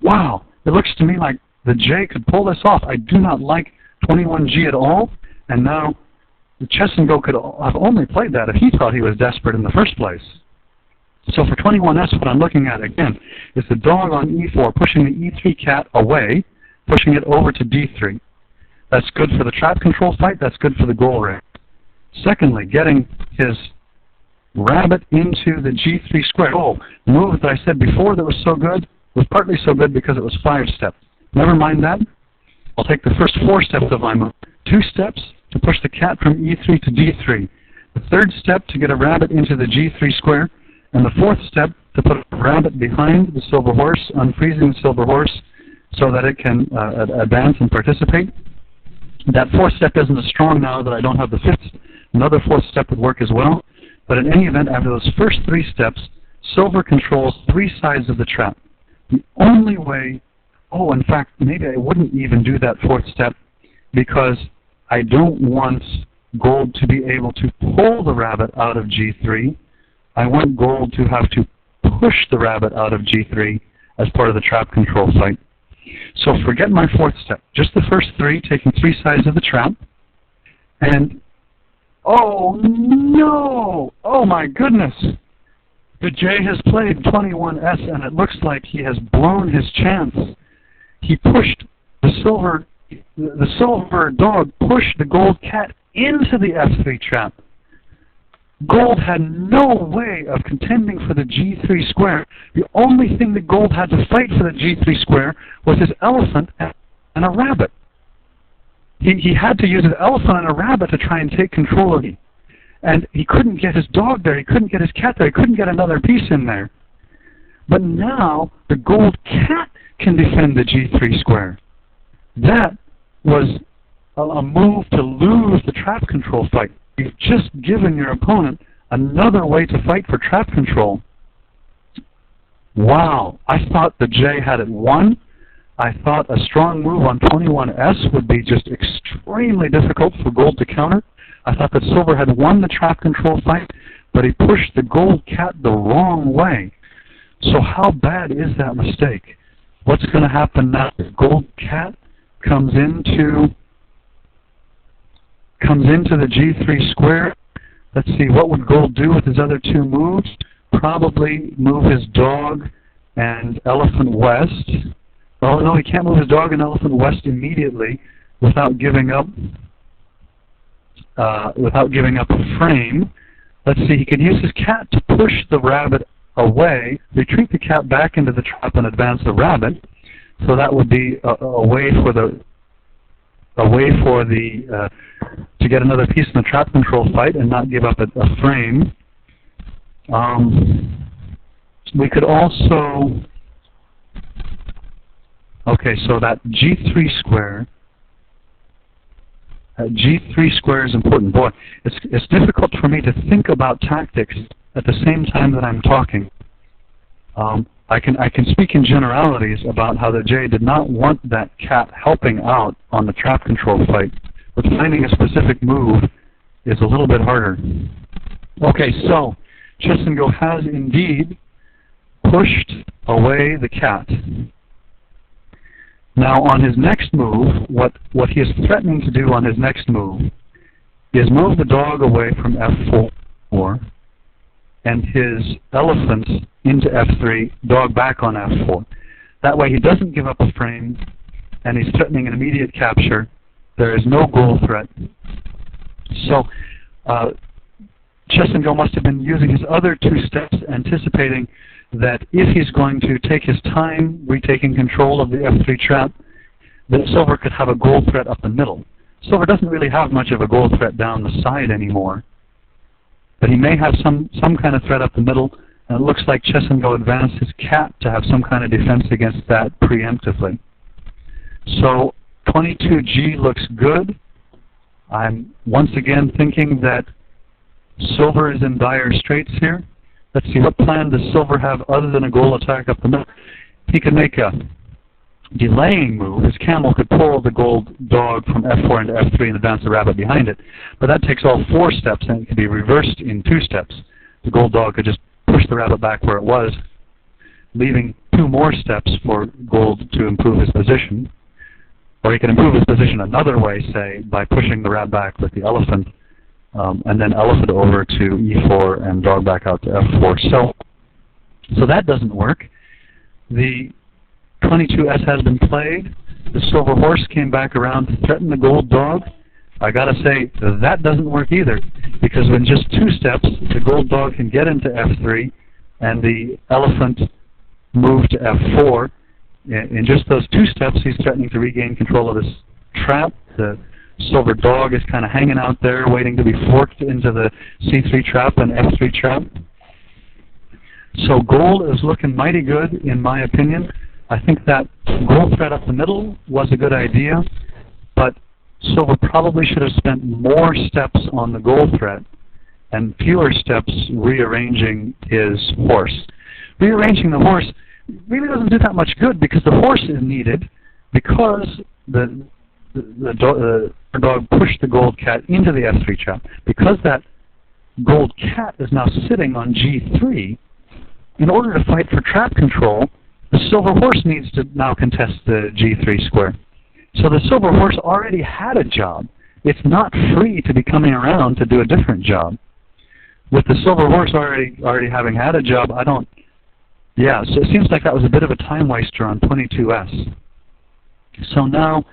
Wow, it looks to me like the J could pull this off. I do not like 21G at all, and now the chessandgo could have only played that if he thought he was desperate in the first place. So for 21S, what I'm looking at again is the dog on e4 pushing the e3 cat away, pushing it over to d3. That's good for the trap control fight. That's good for the goal race. Secondly, getting his rabbit into the g3 square. Oh, the move that I said before that was so good was partly so good because it was 5 steps. Never mind that. I'll take the first 4 steps of my move. 2 steps to push the cat from e3 to d3. The 3rd step to get a rabbit into the g3 square. And the 4th step to put a rabbit behind the silver horse, unfreezing the silver horse so that it can advance and participate. That 4th step isn't as strong now that I don't have the 5th. Another 4th step would work as well. But in any event, after those first 3 steps, silver controls 3 sides of the trap. The only way, in fact, maybe I wouldn't even do that 4th step because I don't want gold to be able to pull the rabbit out of g3. I want gold to have to push the rabbit out of g3 as part of the trap control fight. So forget my 4th step. Just the first 3, taking 3 sides of the trap. And, oh no! Oh my goodness! The J has played 21S and it looks like he has blown his chance. He pushed the silver dog pushed the gold cat into the f3 trap. Gold had no way of contending for the g3 square. The only thing that gold had to fight for the g3 square was his elephant and a rabbit. He had to use his elephant and a rabbit to try and take control of it. And he couldn't get his dog there, he couldn't get his cat there, he couldn't get another piece in there. But now the gold cat can defend the g3 square. That was a move to lose the trap control fight. You've just given your opponent another way to fight for trap control. Wow, I thought the J had it won. I thought a strong move on 21S would be just extremely difficult for gold to counter. I thought that silver had won the trap control fight, but he pushed the gold cat the wrong way. So how bad is that mistake? What's going to happen now? The gold cat comes into the g3 square. Let's see, what would gold do with his other 2 moves? Probably move his dog and elephant west. Oh no, he can't move his dog and elephant west immediately without giving up a frame. Let's see, he can use his cat to push the rabbit away, retreat the cat back into the trap and advance the rabbit. So that would be a way to get another piece in the trap control fight and not give up a frame. We could also, so that g3 square. G3 square is important. Boy, it's difficult for me to think about tactics at the same time that I'm talking. I can speak in generalities about how the J did not want that cat helping out on the trap control fight, but finding a specific move is a little bit harder. Okay, so chessandgo has indeed pushed away the cat. Now on his next move, what he is threatening to do on his next move is move the dog away from f4 and his elephant into f3, dog back on f4. That way he doesn't give up a frame and he's threatening an immediate capture. There is no goal threat. So chessandgo must have been using his other 2 steps, anticipating that if he's going to take his time retaking control of the f3 trap, that silver could have a goal threat up the middle. Silver doesn't really have much of a goal threat down the side anymore, but he may have some kind of threat up the middle, and it looks like chessandgo advanced his cat to have some kind of defense against that preemptively. So 22G looks good. I'm once again thinking that silver is in dire straits here. Let's see, what plan does silver have other than a goal attack up the middle? He could make a delaying move. His camel could pull the gold dog from f4 into f3 and advance the rabbit behind it. But that takes all 4 steps, and it could be reversed in 2 steps. The gold dog could just push the rabbit back where it was, leaving 2 more steps for gold to improve his position. Or he can improve his position another way, say, by pushing the rabbit back with the elephant, and then elephant over to e4 and dog back out to f4. So that doesn't work. The 22S has been played. The silver horse came back around to threaten the gold dog. I gotta say, that doesn't work either, because in just 2 steps, the gold dog can get into f3, and the elephant move to f4, in just those 2 steps, he's threatening to regain control of his trap. The silver dog is kind of hanging out there, waiting to be forked into the c3 trap and f3 trap. So gold is looking mighty good, in my opinion. I think that gold threat up the middle was a good idea, but silver probably should have spent more steps on the gold threat and fewer steps rearranging his horse. Rearranging the horse really doesn't do that much good because the horse is needed because the dog pushed the gold cat into the f3 trap. Because that gold cat is now sitting on g3, in order to fight for trap control, the silver horse needs to now contest the g3 square. So the silver horse already had a job. It's not free to be coming around to do a different job. With the silver horse already having had a job, so it seems like that was a bit of a time waster on 22S. So now,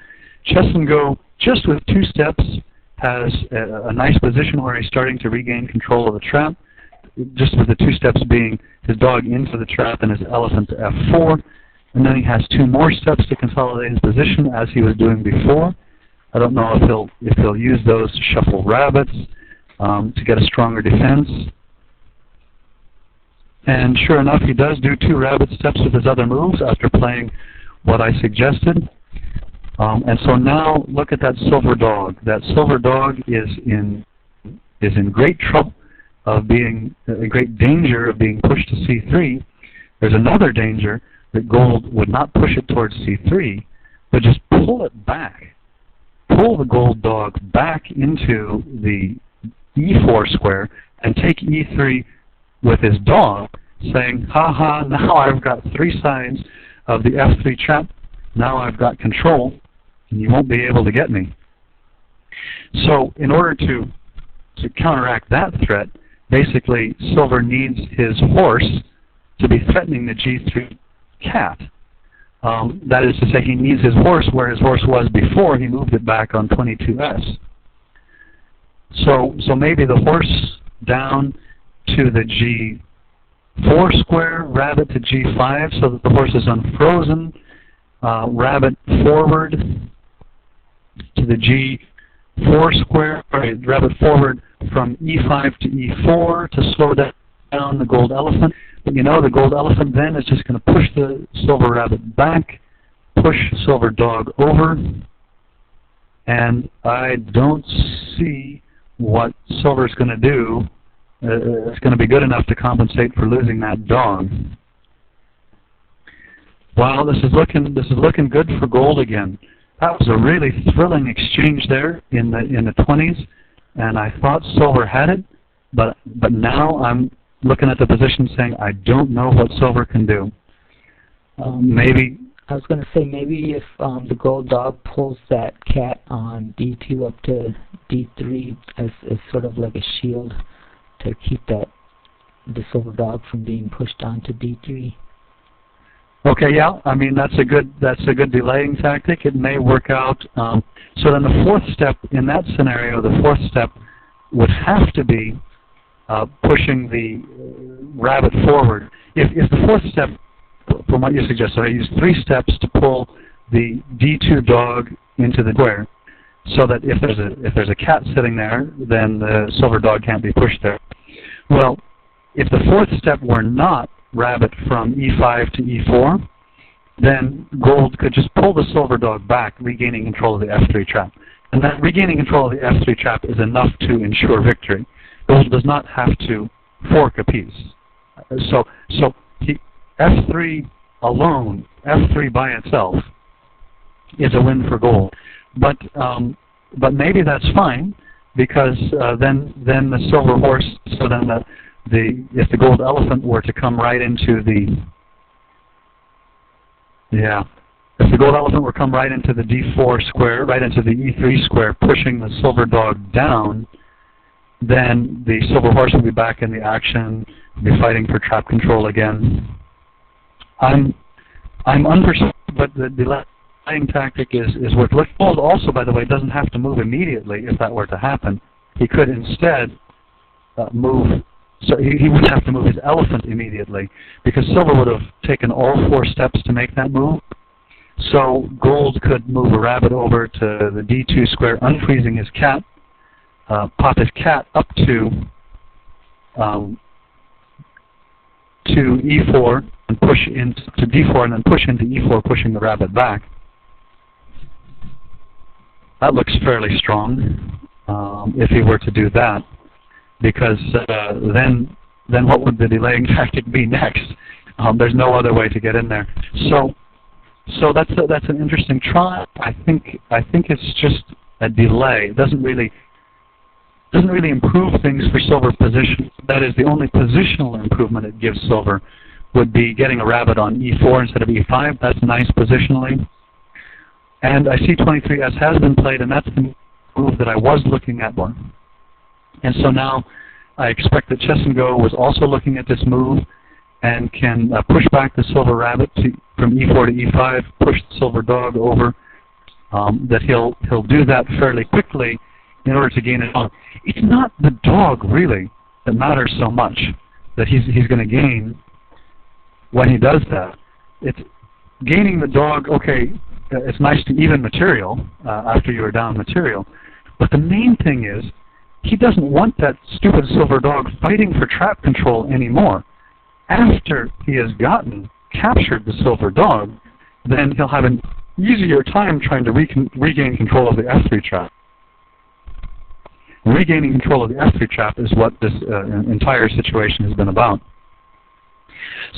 chessandgo, just with 2 steps, has a nice position where he's starting to regain control of the trap, just with the 2 steps being his dog into the trap and his elephant to f4, and then he has 2 more steps to consolidate his position as he was doing before. I don't know if he'll use those to shuffle rabbits to get a stronger defense. And sure enough, he does do 2 rabbit steps with his other moves after playing what I suggested. And so now look at that silver dog. That silver dog is in great trouble of being in great danger of being pushed to c3. There's another danger that gold would not push it towards c3, but just pull it back. Pull the gold dog back into the e4 square and take e3 with his dog, saying, ha ha, now I've got 3 sides of the f3 trap, now I've got control, and you won't be able to get me. So in order to counteract that threat, basically silver needs his horse to be threatening the g3 cat. That is to say, he needs his horse where his horse was before he moved it back on 22S. So maybe the horse down to the g4 square, rabbit to g5 so that the horse is unfrozen, rabbit forward to the g4 square, rabbit forward from e5 to e4 to slow down the gold elephant. But you know, the gold elephant then is just going to push the silver rabbit back, push silver dog over, and I don't see what silver's going to do. It's going to be good enough to compensate for losing that dog. Wow, this is looking good for gold again. That was a really thrilling exchange there in the 20s, and I thought silver had it, but now I'm looking at the position saying I don't know what silver can do. Maybe I was going to say maybe if the gold dog pulls that cat on d2 up to d3 as sort of like a shield to keep the silver dog from being pushed onto d3. Okay, yeah. I mean that's a good delaying tactic. It may work out. So then the 4th step in that scenario, the 4th step would have to be pushing the rabbit forward. If the 4th step, from what you suggest, so I use 3 steps to pull the d2 dog into the square, so that if there's a cat sitting there, then the silver dog can't be pushed there. Well, if the 4th step were not rabbit from e5 to e4, then gold could just pull the silver dog back, regaining control of the f3 trap. And that regaining control of the f3 trap is enough to ensure victory. Gold does not have to fork a piece. So f3 alone, f3 by itself, is a win for gold. But maybe that's fine, because then the silver horse, so then if the gold elephant were to come right into the if the gold elephant were to come right into the d4 square, right into the e3 square, pushing the silver dog down, then the silver horse would be back in the action, be fighting for trap control again. I'm unpersuaded, but the delaying tactic is worth looking. Gold also, by the way, doesn't have to move immediately if that were to happen. He could instead move. So he wouldn't have to move his elephant immediately, because silver would have taken all 4 steps to make that move. So gold could move a rabbit over to the d2 square, unfreezing his cat, pop his cat up to e4 and push into d4 and then push into e4, pushing the rabbit back. That looks fairly strong if he were to do that, because then what would the delaying tactic be next? There's no other way to get in there. So that's an interesting try. I think it's just a delay. It doesn't really improve things for silver position. That is, the only positional improvement it gives silver would be getting a rabbit on e4 instead of e5. That's nice positionally. And I see 23S has been played, and that's the move that I was looking at more. And so now I expect that chessandgo was also looking at this move and can push back the silver rabbit from e4 to e5, push the silver dog over. That he'll do that fairly quickly in order to gain a dog. It's not the dog really that matters so much that he's going to gain when he does that. It's gaining the dog. Okay, it's nice to even material after you are down material, but the main thing is he doesn't want that stupid silver dog fighting for trap control anymore. After he has captured the silver dog, then he'll have an easier time trying to regain control of the f3 trap. Regaining control of the f3 trap is what this entire situation has been about.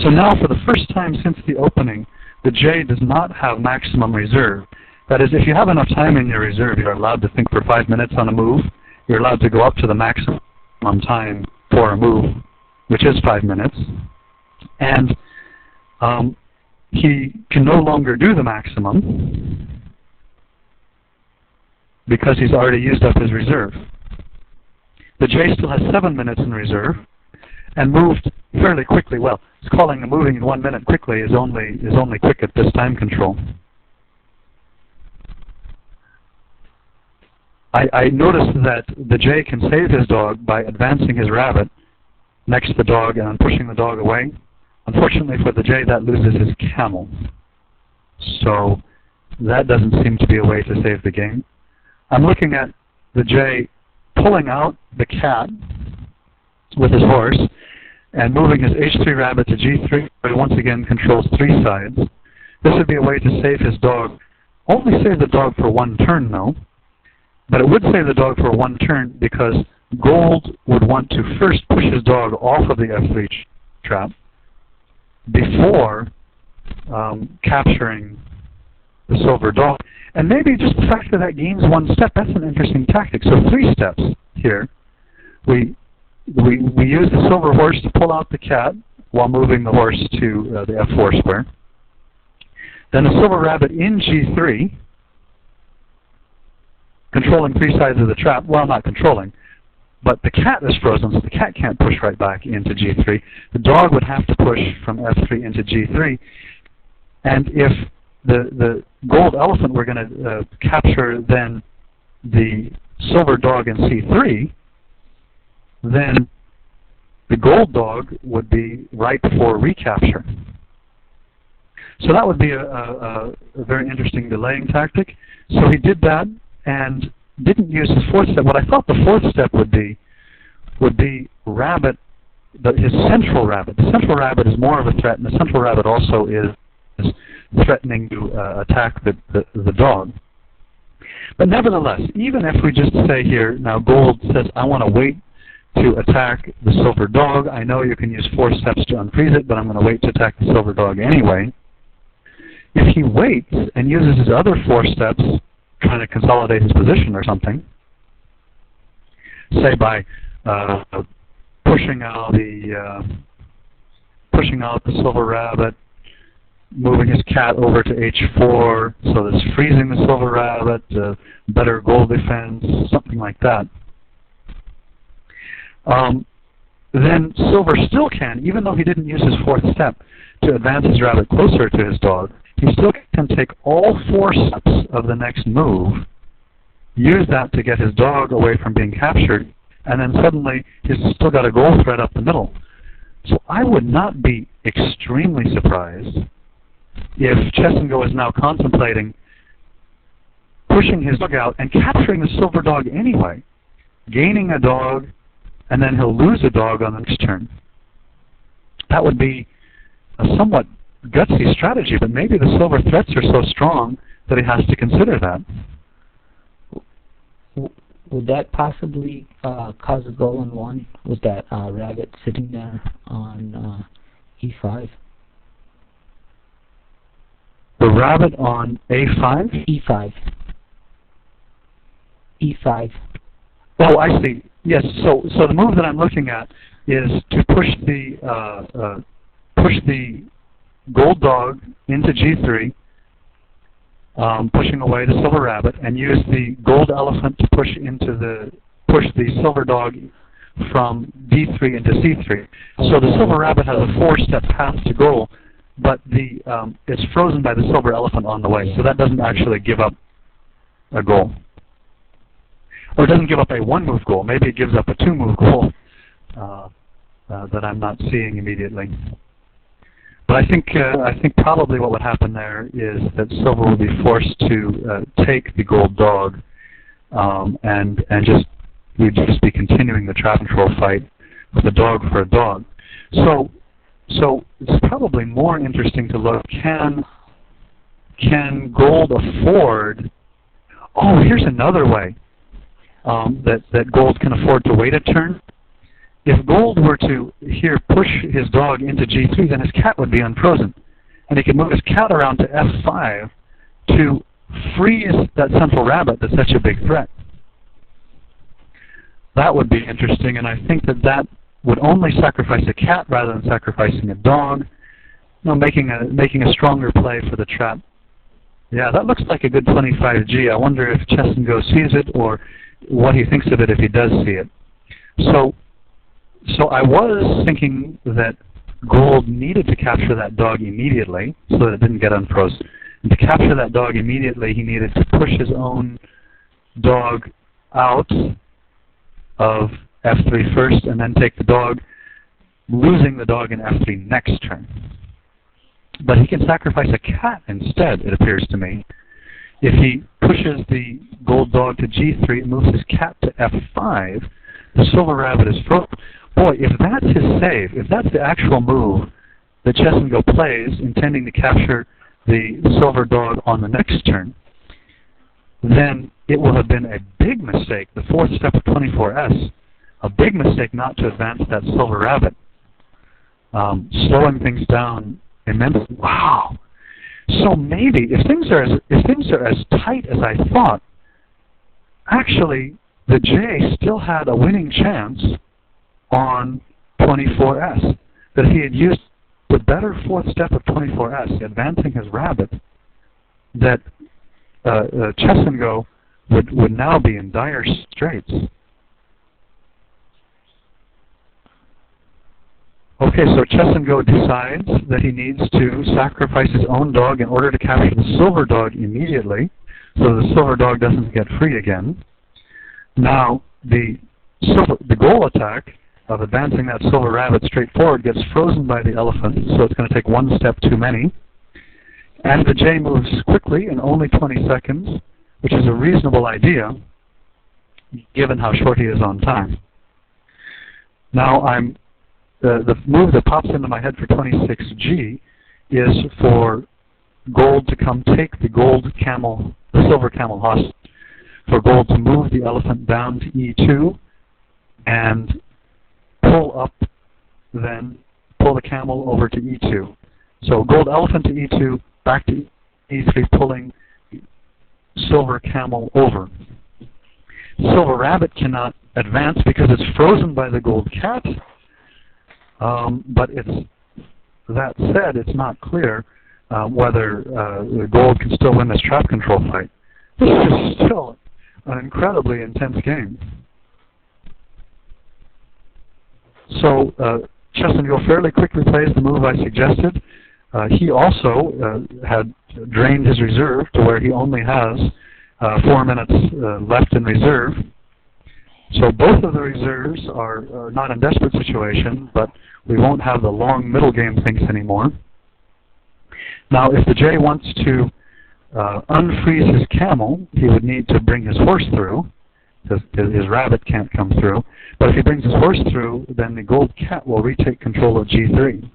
So now, for the first time since the opening, the J does not have maximum reserve. That is, if you have enough time in your reserve, you're allowed to think for 5 minutes on a move. You're allowed to go up to the maximum time for a move, which is 5 minutes. And he can no longer do the maximum because he's already used up his reserve. The J still has 7 minutes in reserve and moved fairly quickly. Well, it's calling the moving in 1 minute quickly is only quick at this time control. I noticed that the J can save his dog by advancing his rabbit next to the dog and pushing the dog away. Unfortunately for the J, that loses his camel. So that doesn't seem to be a way to save the game. I'm looking at the J pulling out the cat with his horse and moving his h3 rabbit to g3, where he once again controls 3 sides. This would be a way to save his dog. Only save the dog for 1 turn, though. But it would save the dog for 1 turn because gold would want to first push his dog off of the f3 trap before capturing the silver dog. And maybe just the fact that that gains 1 step, that's an interesting tactic. So 3 steps here. We use the silver horse to pull out the cat while moving the horse to the f4 square. Then a silver rabbit in g3, controlling 3 sides of the trap. Well, not controlling, but the cat is frozen, so the cat can't push right back into g3. The dog would have to push from f3 into g3. And if the gold elephant were going to capture then the silver dog in c3, then the gold dog would be ripe for recapture. So that would be a very interesting delaying tactic. So he did that and didn't use his 4th step. What I thought the 4th step would be rabbit, his central rabbit. The central rabbit is more of a threat, and the central rabbit also is threatening to attack the dog. But nevertheless, even if we just say here, now gold says, I want to wait to attack the silver dog. I know you can use 4 steps to unfreeze it, but I'm going to wait to attack the silver dog anyway. If he waits and uses his other 4 steps, trying to consolidate his position or something, say by pushing out the silver rabbit, moving his cat over to h4, so that's freezing the silver rabbit, better gold defense, something like that. Then silver still can, even though he didn't use his 4th step to advance his rabbit closer to his dog, he still can take all 4 steps of the next move, use that to get his dog away from being captured, and then suddenly he's still got a gold thread up the middle. So I would not be extremely surprised if Chess and Go is now contemplating pushing his dog out and capturing the silver dog anyway, gaining a dog, and then he'll lose a dog on the next turn. That would be a somewhat gutsy strategy, but maybe the silver threats are so strong that he has to consider that. Would that possibly cause a goal in one with that rabbit sitting there on E5? The rabbit on A5? E5. E5. Oh, I see. Yes. So the move that I'm looking at is to push the gold dog into G3, pushing away the silver rabbit, and use the gold elephant to push the silver dog from D3 into C3. So the silver rabbit has a 4-step path to goal, but it's frozen by the silver elephant on the way, so that doesn't actually give up a goal. Or it doesn't give up a 1-move goal. Maybe it gives up a 2-move goal that I'm not seeing immediately. But I think probably what would happen there is that silver will be forced to take the gold dog, and we'd just be continuing the trap control fight with a dog for a dog. So it's probably more interesting to look, can gold afford? Oh, here's another way that gold can afford to wait a turn. If gold were to here push his dog into G3, then his cat would be unfrozen, and he could move his cat around to F5 to freeze that central rabbit that's such a big threat. That would be interesting, and I think that would only sacrifice a cat rather than sacrificing a dog, making a stronger play for the trap. Yeah, that looks like a good 25G. I wonder if Chess and Go sees it, or what he thinks of it if he does see it. So I was thinking that gold needed to capture that dog immediately so that it didn't get unfrozen. And to capture that dog immediately, he needed to push his own dog out of F3 first and then take the dog, losing the dog in F3 next turn. But he can sacrifice a cat instead, it appears to me. If he pushes the gold dog to G3 and moves his cat to F5, the silver rabbit is frozen. Boy, if that's his save, if that's the actual move that Chess and Go plays, intending to capture the silver dog on the next turn, then it will have been a big mistake, the 4th step of 24S, a big mistake not to advance that silver rabbit, slowing things down immensely. Wow! So maybe, if things are as tight as I thought, actually the J still had a winning chance on 24S. That if he had used the better 4th step of 24S, advancing his rabbit, that Chess and Go would now be in dire straits. Okay, so Chess and Go decides that he needs to sacrifice his own dog in order to capture the silver dog immediately, so the silver dog doesn't get free again. Now, the goal attack of advancing that silver rabbit straight forward gets frozen by the elephant, so it's going to take 1 step too many. And the J moves quickly in only 20 seconds, which is a reasonable idea, given how short he is on time. Now, the move that pops into my head for 26G is for gold to come take the silver camel hostage, for gold to move the elephant down to E2 and pull the camel over to E2. So gold elephant to E2, back to E3, pulling silver camel over. Silver rabbit cannot advance because it's frozen by the gold cat, but that said, it's not clear whether the gold can still win this trap control fight. This is still an incredibly intense game. So Chess and Go fairly quickly plays the move I suggested. He also had drained his reserve to where he only has 4 minutes left in reserve. So both of the reserves are not in desperate situation, but we won't have the long middle game things anymore. Now, if the J wants to unfreeze his camel, he would need to bring his horse through. His rabbit can't come through. But if he brings his horse through, then the gold cat will retake control of G3.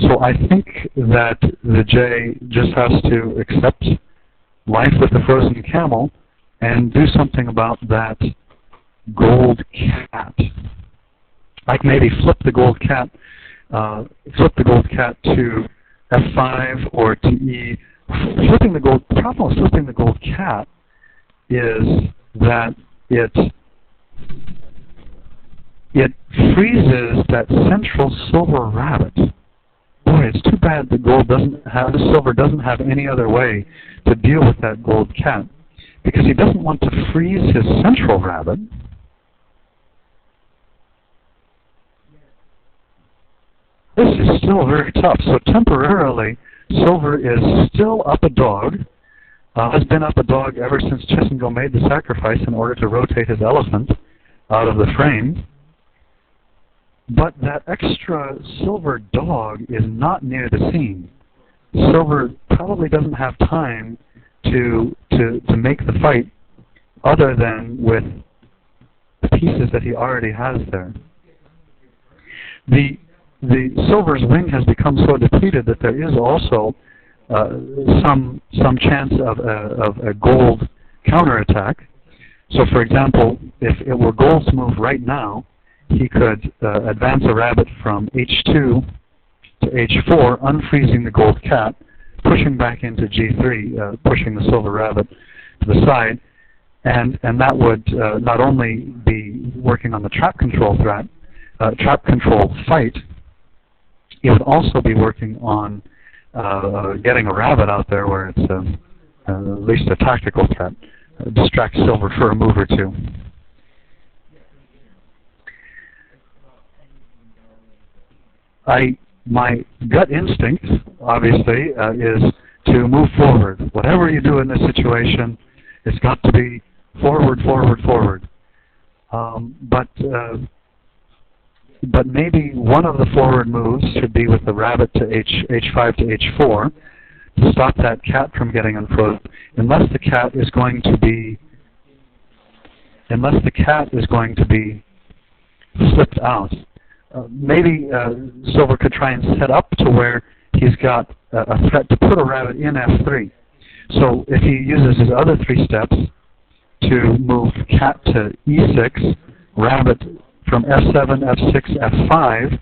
So I think that the J just has to accept life with the frozen camel and do something about that gold cat. Like maybe flip the gold cat to F5 or to E. The problem with flipping the gold cat is that it freezes that central silver rabbit. Boy, it's too bad the silver doesn't have any other way to deal with that gold cat, because he doesn't want to freeze his central rabbit. This is still very tough. So temporarily, silver is still up a dog. Has been up a dog ever since chessandgo made the sacrifice in order to rotate his elephant out of the frame. But that extra silver dog is not near the scene. Silver probably doesn't have time to make the fight other than with the pieces that he already has there. The silver's wing has become so depleted that there is also some chance of a gold counterattack. So, for example, if it were gold's move right now, he could advance a rabbit from H2 to H4, unfreezing the gold cat, pushing back into G3, pushing the silver rabbit to the side, and that would not only be working on the trap control fight, it would also be working on getting a rabbit out there where it's at least a tactical threat, distract silver for a move or two. My gut instinct, obviously, is to move forward. Whatever you do in this situation, it's got to be forward, forward, forward. But maybe one of the forward moves should be with the rabbit to H5 to H4 to stop that cat from getting unfrozen, unless the cat is going to be flipped out. Maybe silver could try and set up to where he's got a threat to put a rabbit in F3. So if he uses his other three steps to move cat to E6, rabbit from F7, F6, F5,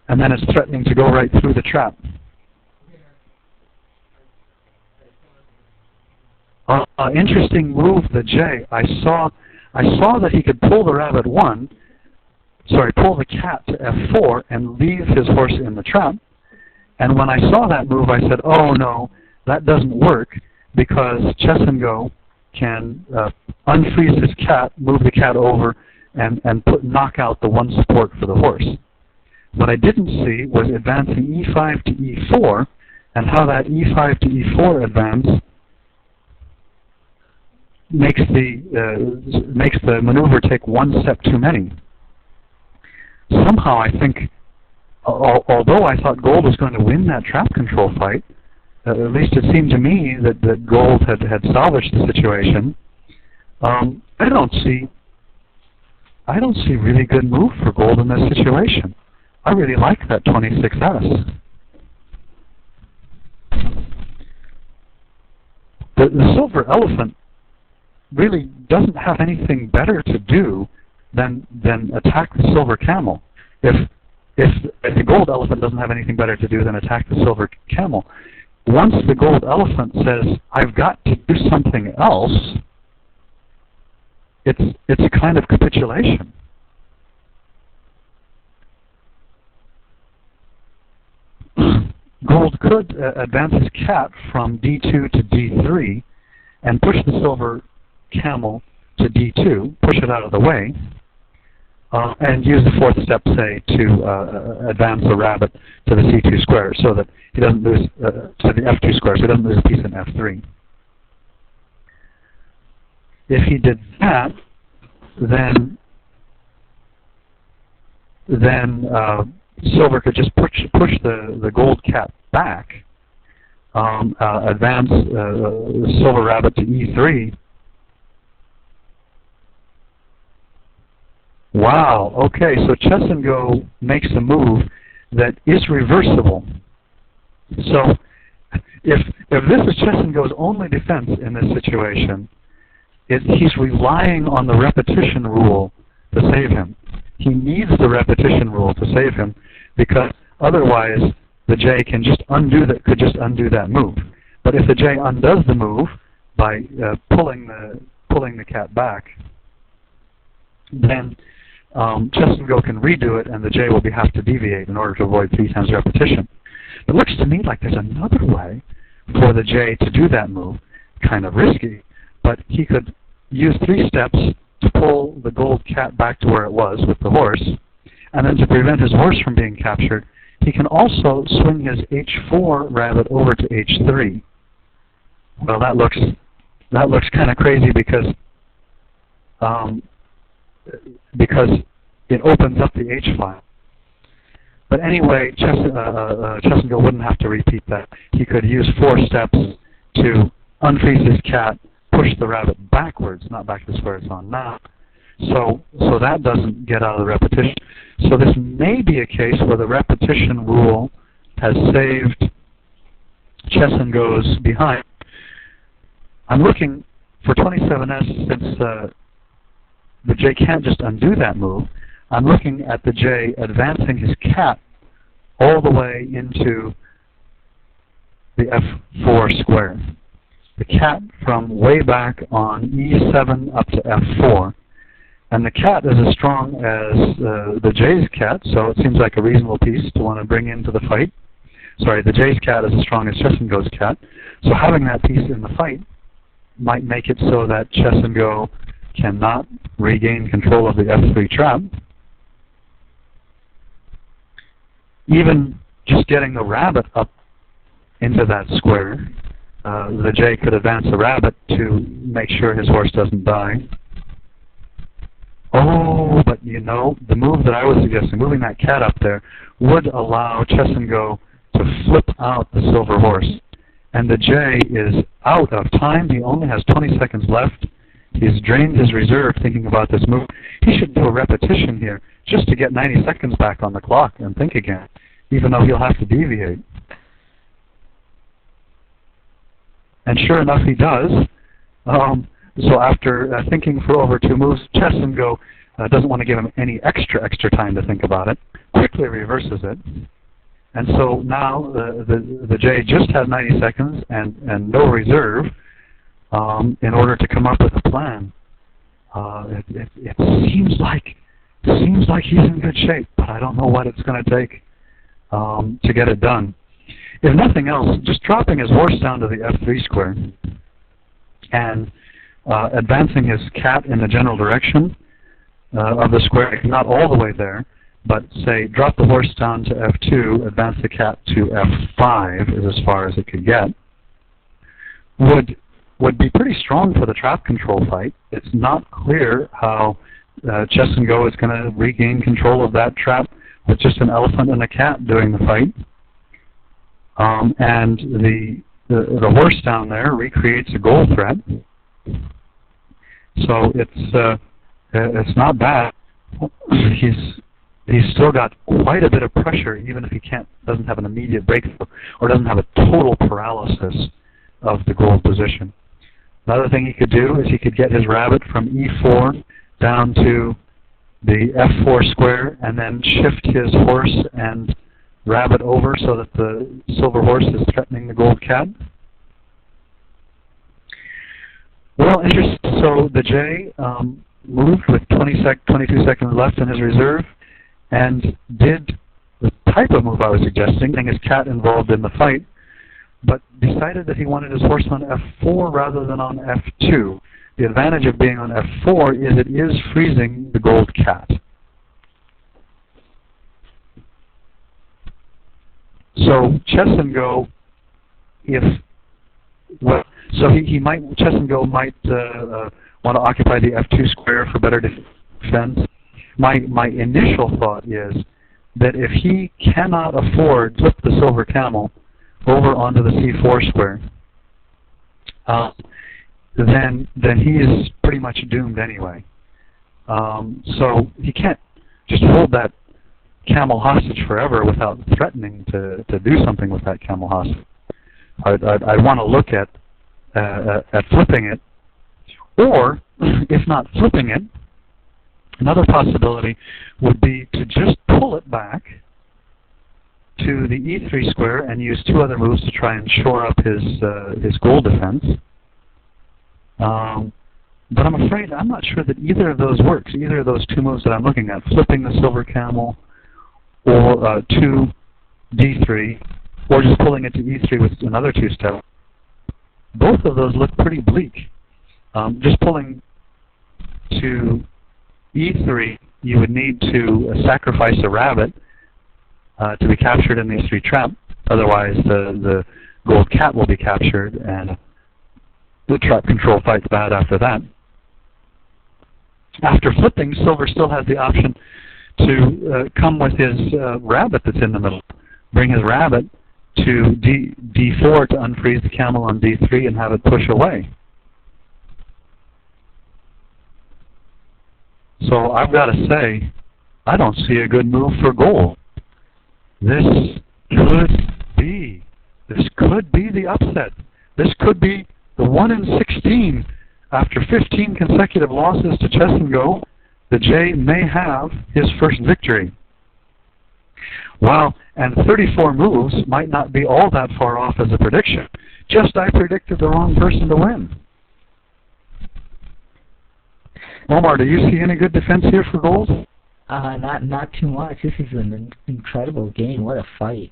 and then it's threatening to go right through the trap. Interesting move, the J. I saw that he could pull the pull the cat to F4 and leave his horse in the trap. And when I saw that move, I said, oh no, that doesn't work, because chessandgo can unfreeze his cat, move the cat over, and knock out the one support for the horse. What I didn't see was advancing E5 to E4, and how that E5 to E4 advance makes the maneuver take one step too many. Somehow I think, although I thought gold was going to win that trap control fight, at least it seemed to me that gold had salvaged the situation. I don't see really good move for gold in this situation. I really like that 26S. The silver elephant really doesn't have anything better to do than attack the silver camel. If the gold elephant doesn't have anything better to do than attack the silver camel, once the gold elephant says, I've got to do something else, it's a kind of capitulation. Gold could advance his cat from D2 to D3 and push the silver camel to D2, push it out of the way, and use the fourth step, say, to advance the rabbit to the C2 square, so that he doesn't lose to the F2 square, so he doesn't lose a piece in F3. If he did that, then silver could just push the gold cat back, advance the silver rabbit to e3. Wow, okay, so Chess and Go makes a move that is reversible. So if this is Chess and Go's only defense in this situation, he's relying on the repetition rule to save him. He needs the repetition rule to save him, because otherwise the J can just undo that move. But if the J undoes the move by pulling the cat back, then Chess and Go can redo it, and the J will have to deviate in order to avoid 3 times repetition. It looks to me like there's another way for the J to do that move, kind of risky, but he could use 3 steps to pull the gold cat back to where it was with the horse, and then to prevent his horse from being captured, he can also swing his h4 rabbit over to h3. Well, that looks kind of crazy because it opens up the H file. But anyway, Chess and Go wouldn't have to repeat that. He could use 4 steps to unfreeze his cat, push the rabbit backwards, not back to where it's on now. So that doesn't get out of the repetition. So this may be a case where the repetition rule has saved Chess and Go's behind. I'm looking for 27S, since the J can't just undo that move. I'm looking at the J advancing his cat all the way into the F4 square. The cat from way back on E7 up to F4. And the cat is as strong as the J's cat, so it seems like a reasonable piece to want to bring into the fight. Sorry, the J's cat is as strong as Chess and Go's cat. So having that piece in the fight might make it so that Chess and Go cannot regain control of the F3 trap. Even just getting the rabbit up into that square, the J could advance the rabbit to make sure his horse doesn't die. Oh, but you know, the move that I was suggesting, moving that cat up there, would allow Chess and Go to flip out the silver horse. And the J is out of time. He only has 20 seconds left. He's drained his reserve thinking about this move. He should do a repetition here just to get 90 seconds back on the clock and think again, even though he'll have to deviate. And sure enough, he does. So after thinking for over 2 moves, Chess and Go doesn't want to give him any extra time to think about it, quickly reverses it. And so now the J just has 90 seconds and no reserve in order to come up with a plan. It seems like he's in good shape, but I don't know what it's going to take to get it done. If nothing else, just dropping his horse down to the F3 square and advancing his cat in the general direction of the square, not all the way there, but say drop the horse down to F2, advance the cat to F5 is as far as it could get, would be pretty strong for the trap control fight. It's not clear how Chess and Go is going to regain control of that trap with just an elephant and a cat doing the fight. And the horse down there recreates a goal threat. So it's not bad. He's still got quite a bit of pressure, even if he doesn't have an immediate breakthrough or doesn't have a total paralysis of the gold position. Another thing he could do is he could get his rabbit from E4 down to the F4 square and then shift his horse and rabbit over so that the silver horse is threatening the gold cat. Well, interesting. So the J moved with 22 seconds left in his reserve and did the type of move I was suggesting, getting his cat involved in the fight, but decided that he wanted his horse on F4 rather than on F2. The advantage of being on F4 is it is freezing the gold cat. So Chess and Go, Chess and Go might want to occupy the F2 square for better defense. My initial thought is that if he cannot afford to flip the silver camel over onto the c4 square, then he is pretty much doomed anyway. So he can't just hold that camel hostage forever without threatening to do something with that camel hostage. I want to look at flipping it, or if not flipping it, another possibility would be to just pull it back to the e3 square and use two other moves to try and shore up his gold defense. But I'm afraid I'm not sure that either of those works. Either of those two moves that I'm looking at, flipping the silver camel, or to d3, or just pulling it to e3 with another two-step. Both of those look pretty bleak. Just pulling to e3, you would need to sacrifice a rabbit to be captured in the e3 trap. Otherwise, the gold cat will be captured, and the trap control fight's bad after that. After flipping, silver still has the option to come with his rabbit that's in the middle. Bring his rabbit to d4 to unfreeze the camel on d3 and have it push away. So I've got to say, I don't see a good move for gold. This could be the upset. This could be the 1 in 16. After 15 consecutive losses to chessandgo, the J may have his first victory. Wow, and 34 moves might not be all that far off as a prediction. Just I predicted the wrong person to win. Omar, do you see any good defense here for gold? Not too much. This is an incredible game. What a fight.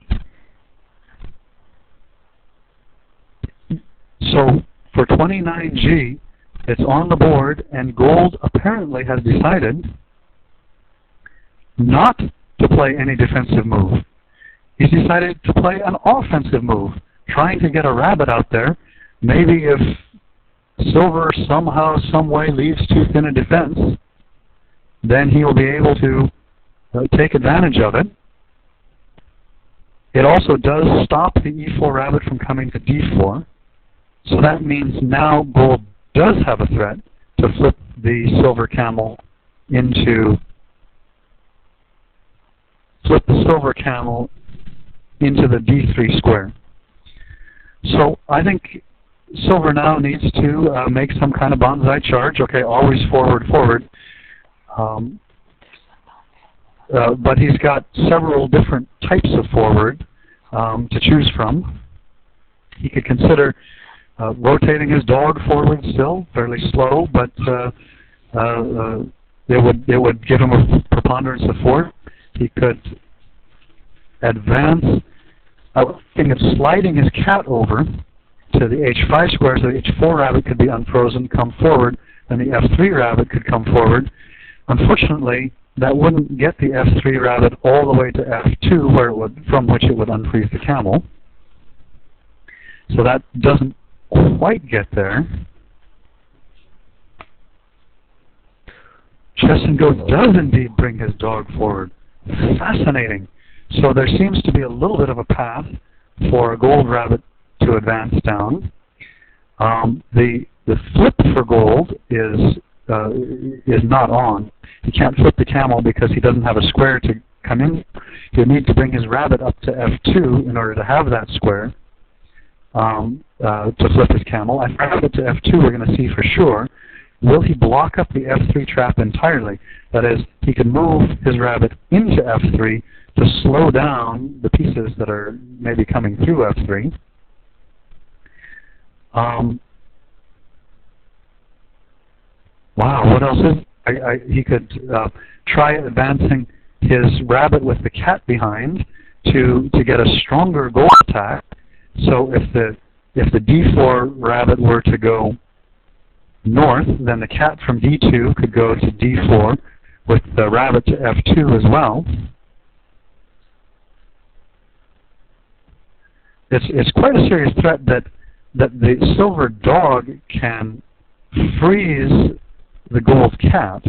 So for 29G, it's on the board, and gold apparently has decided not to play any defensive move. He's decided to play an offensive move, trying to get a rabbit out there. Maybe if silver somehow, some way leaves too thin a defense, then he will be able to take advantage of it. It also does stop the e4 rabbit from coming to d4. So that means now gold does have a threat to flip the silver camel into the d3 square. So I think silver now needs to make some kind of bonsai charge. Okay, always forward. But he's got several different types of forward to choose from. He could consider rotating his dog forward still, fairly slow, but it would give him a preponderance of 4. He could advance. I was thinking of sliding his cat over to the h5 square, so the h4 rabbit could be unfrozen, come forward, and the f3 rabbit could come forward. Unfortunately, that wouldn't get the f3 rabbit all the way to f2, from which it would unfreeze the camel. So that doesn't quite get there. chessandgo does indeed bring his dog forward. Fascinating. So there seems to be a little bit of a path for a gold rabbit to advance down. The flip for gold is not on. He can't flip the camel because he doesn't have a square to come in. He'll need to bring his rabbit up to f2 in order to have that square to flip his camel. And rabbit to f2 we're going to see for sure. Will he block up the f3 trap entirely? That is, he can move his rabbit into f3 to slow down the pieces that are maybe coming through f3. Wow, what else is? He could try advancing his rabbit with the cat behind to get a stronger gold attack. So if the d4 rabbit were to go north, then the cat from d2 could go to d4 with the rabbit to f2 as well. It's quite a serious threat that the silver dog can freeze the gold cat,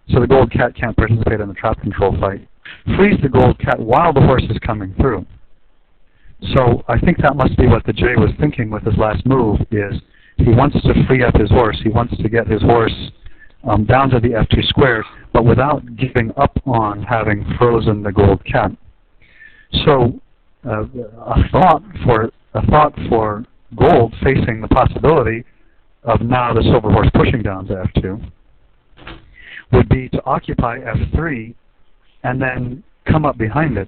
so the gold cat can't participate in the trap control fight. Freeze the gold cat while the horse is coming through. So I think that must be what the J was thinking with his last move, is he wants to free up his horse. He wants to get his horse down to the f2 square, but without giving up on having frozen the gold cat. So a thought for gold facing the possibility of now the silver horse pushing down to f2 would be to occupy f3 and then come up behind it,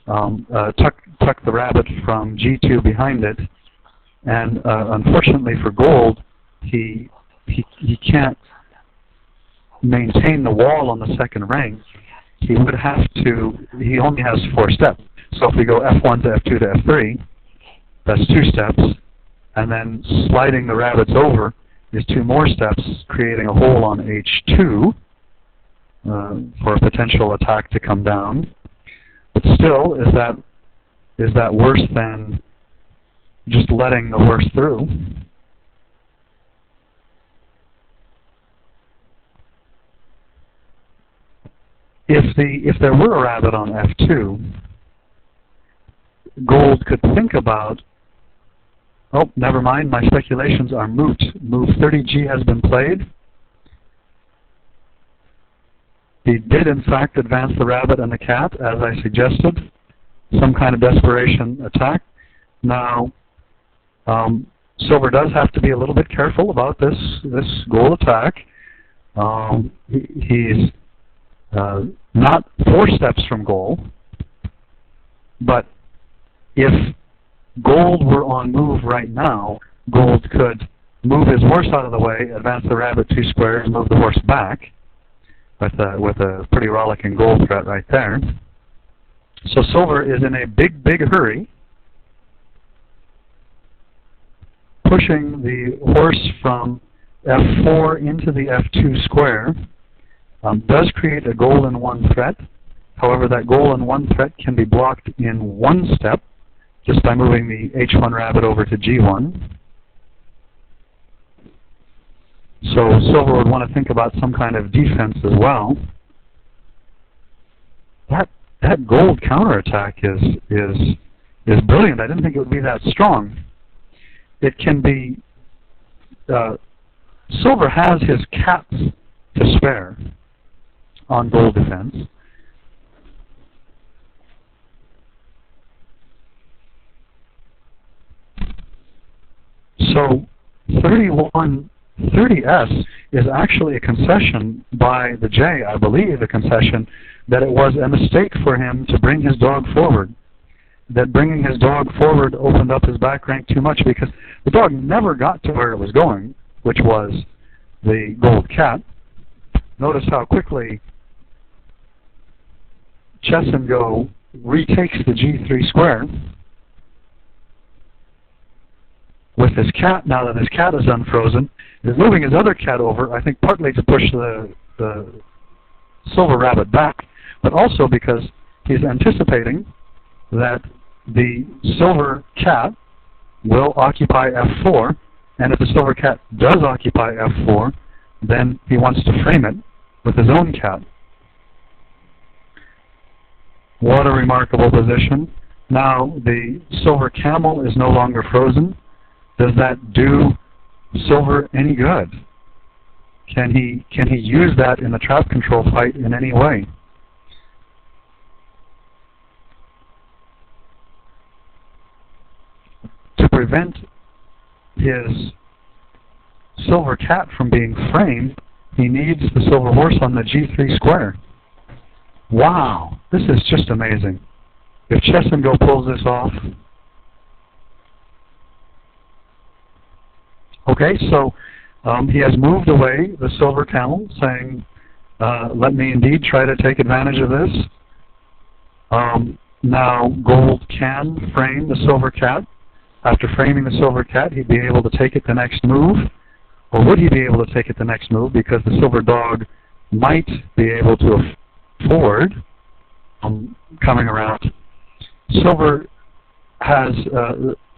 tuck the rabbit from g2 behind it, and unfortunately for gold, he can't maintain the wall on the second rank. He would have to. He only has 4 steps. So if we go f1 to f2 to f3, that's 2 steps, and then sliding the rabbits over is 2 more steps, creating a hole on h2 for a potential attack to come down. But still, is that worse than just letting the horse through? If there were a rabbit on f2, gold could think about, oh, never mind, my speculations are moot. Move 30g has been played. He did, in fact, advance the rabbit and the cat, as I suggested. Some kind of desperation attack. Now, silver does have to be a little bit careful about this gold attack. He's not 4 steps from goal, but if gold were on move right now, gold could move his horse out of the way, advance the rabbit 2 squares, move the horse back, with a pretty rollicking gold threat right there. So silver is in a big hurry, pushing the horse from f4 into the f2 square. Does create a goal in 1 threat. However, that goal in 1 threat can be blocked in 1 step, just by moving the h1 rabbit over to g1. So silver would want to think about some kind of defense as well. That gold counterattack is brilliant. I didn't think it would be that strong. It can be. Silver has his cats to spare on gold defense. So 30S is actually a concession by the J, I believe, a concession that it was a mistake for him to bring his dog forward. That bringing his dog forward opened up his back rank too much, because the dog never got to where it was going, which was the gold cat. Notice how quickly chessandgo retakes the g3 square with his cat. Now that his cat is unfrozen, is moving his other cat over, I think partly to push the silver rabbit back, but also because he's anticipating that the silver cat will occupy f4, and if the silver cat does occupy f4, then he wants to frame it with his own cat. What a remarkable position. Now the silver camel is no longer frozen. Does that do silver any good? Can he use that in the trap control fight in any way? To prevent his silver cat from being framed, he needs the silver horse on the g3 square. Wow, this is just amazing. If chessandgo pulls this off. Okay, so he has moved away the silver camel, saying, let me indeed try to take advantage of this. Now gold can frame the silver cat. After framing the silver cat, he'd be able to take it the next move. Or would he be able to take it the next move? Because the silver dog might be able to afford coming around. Silver has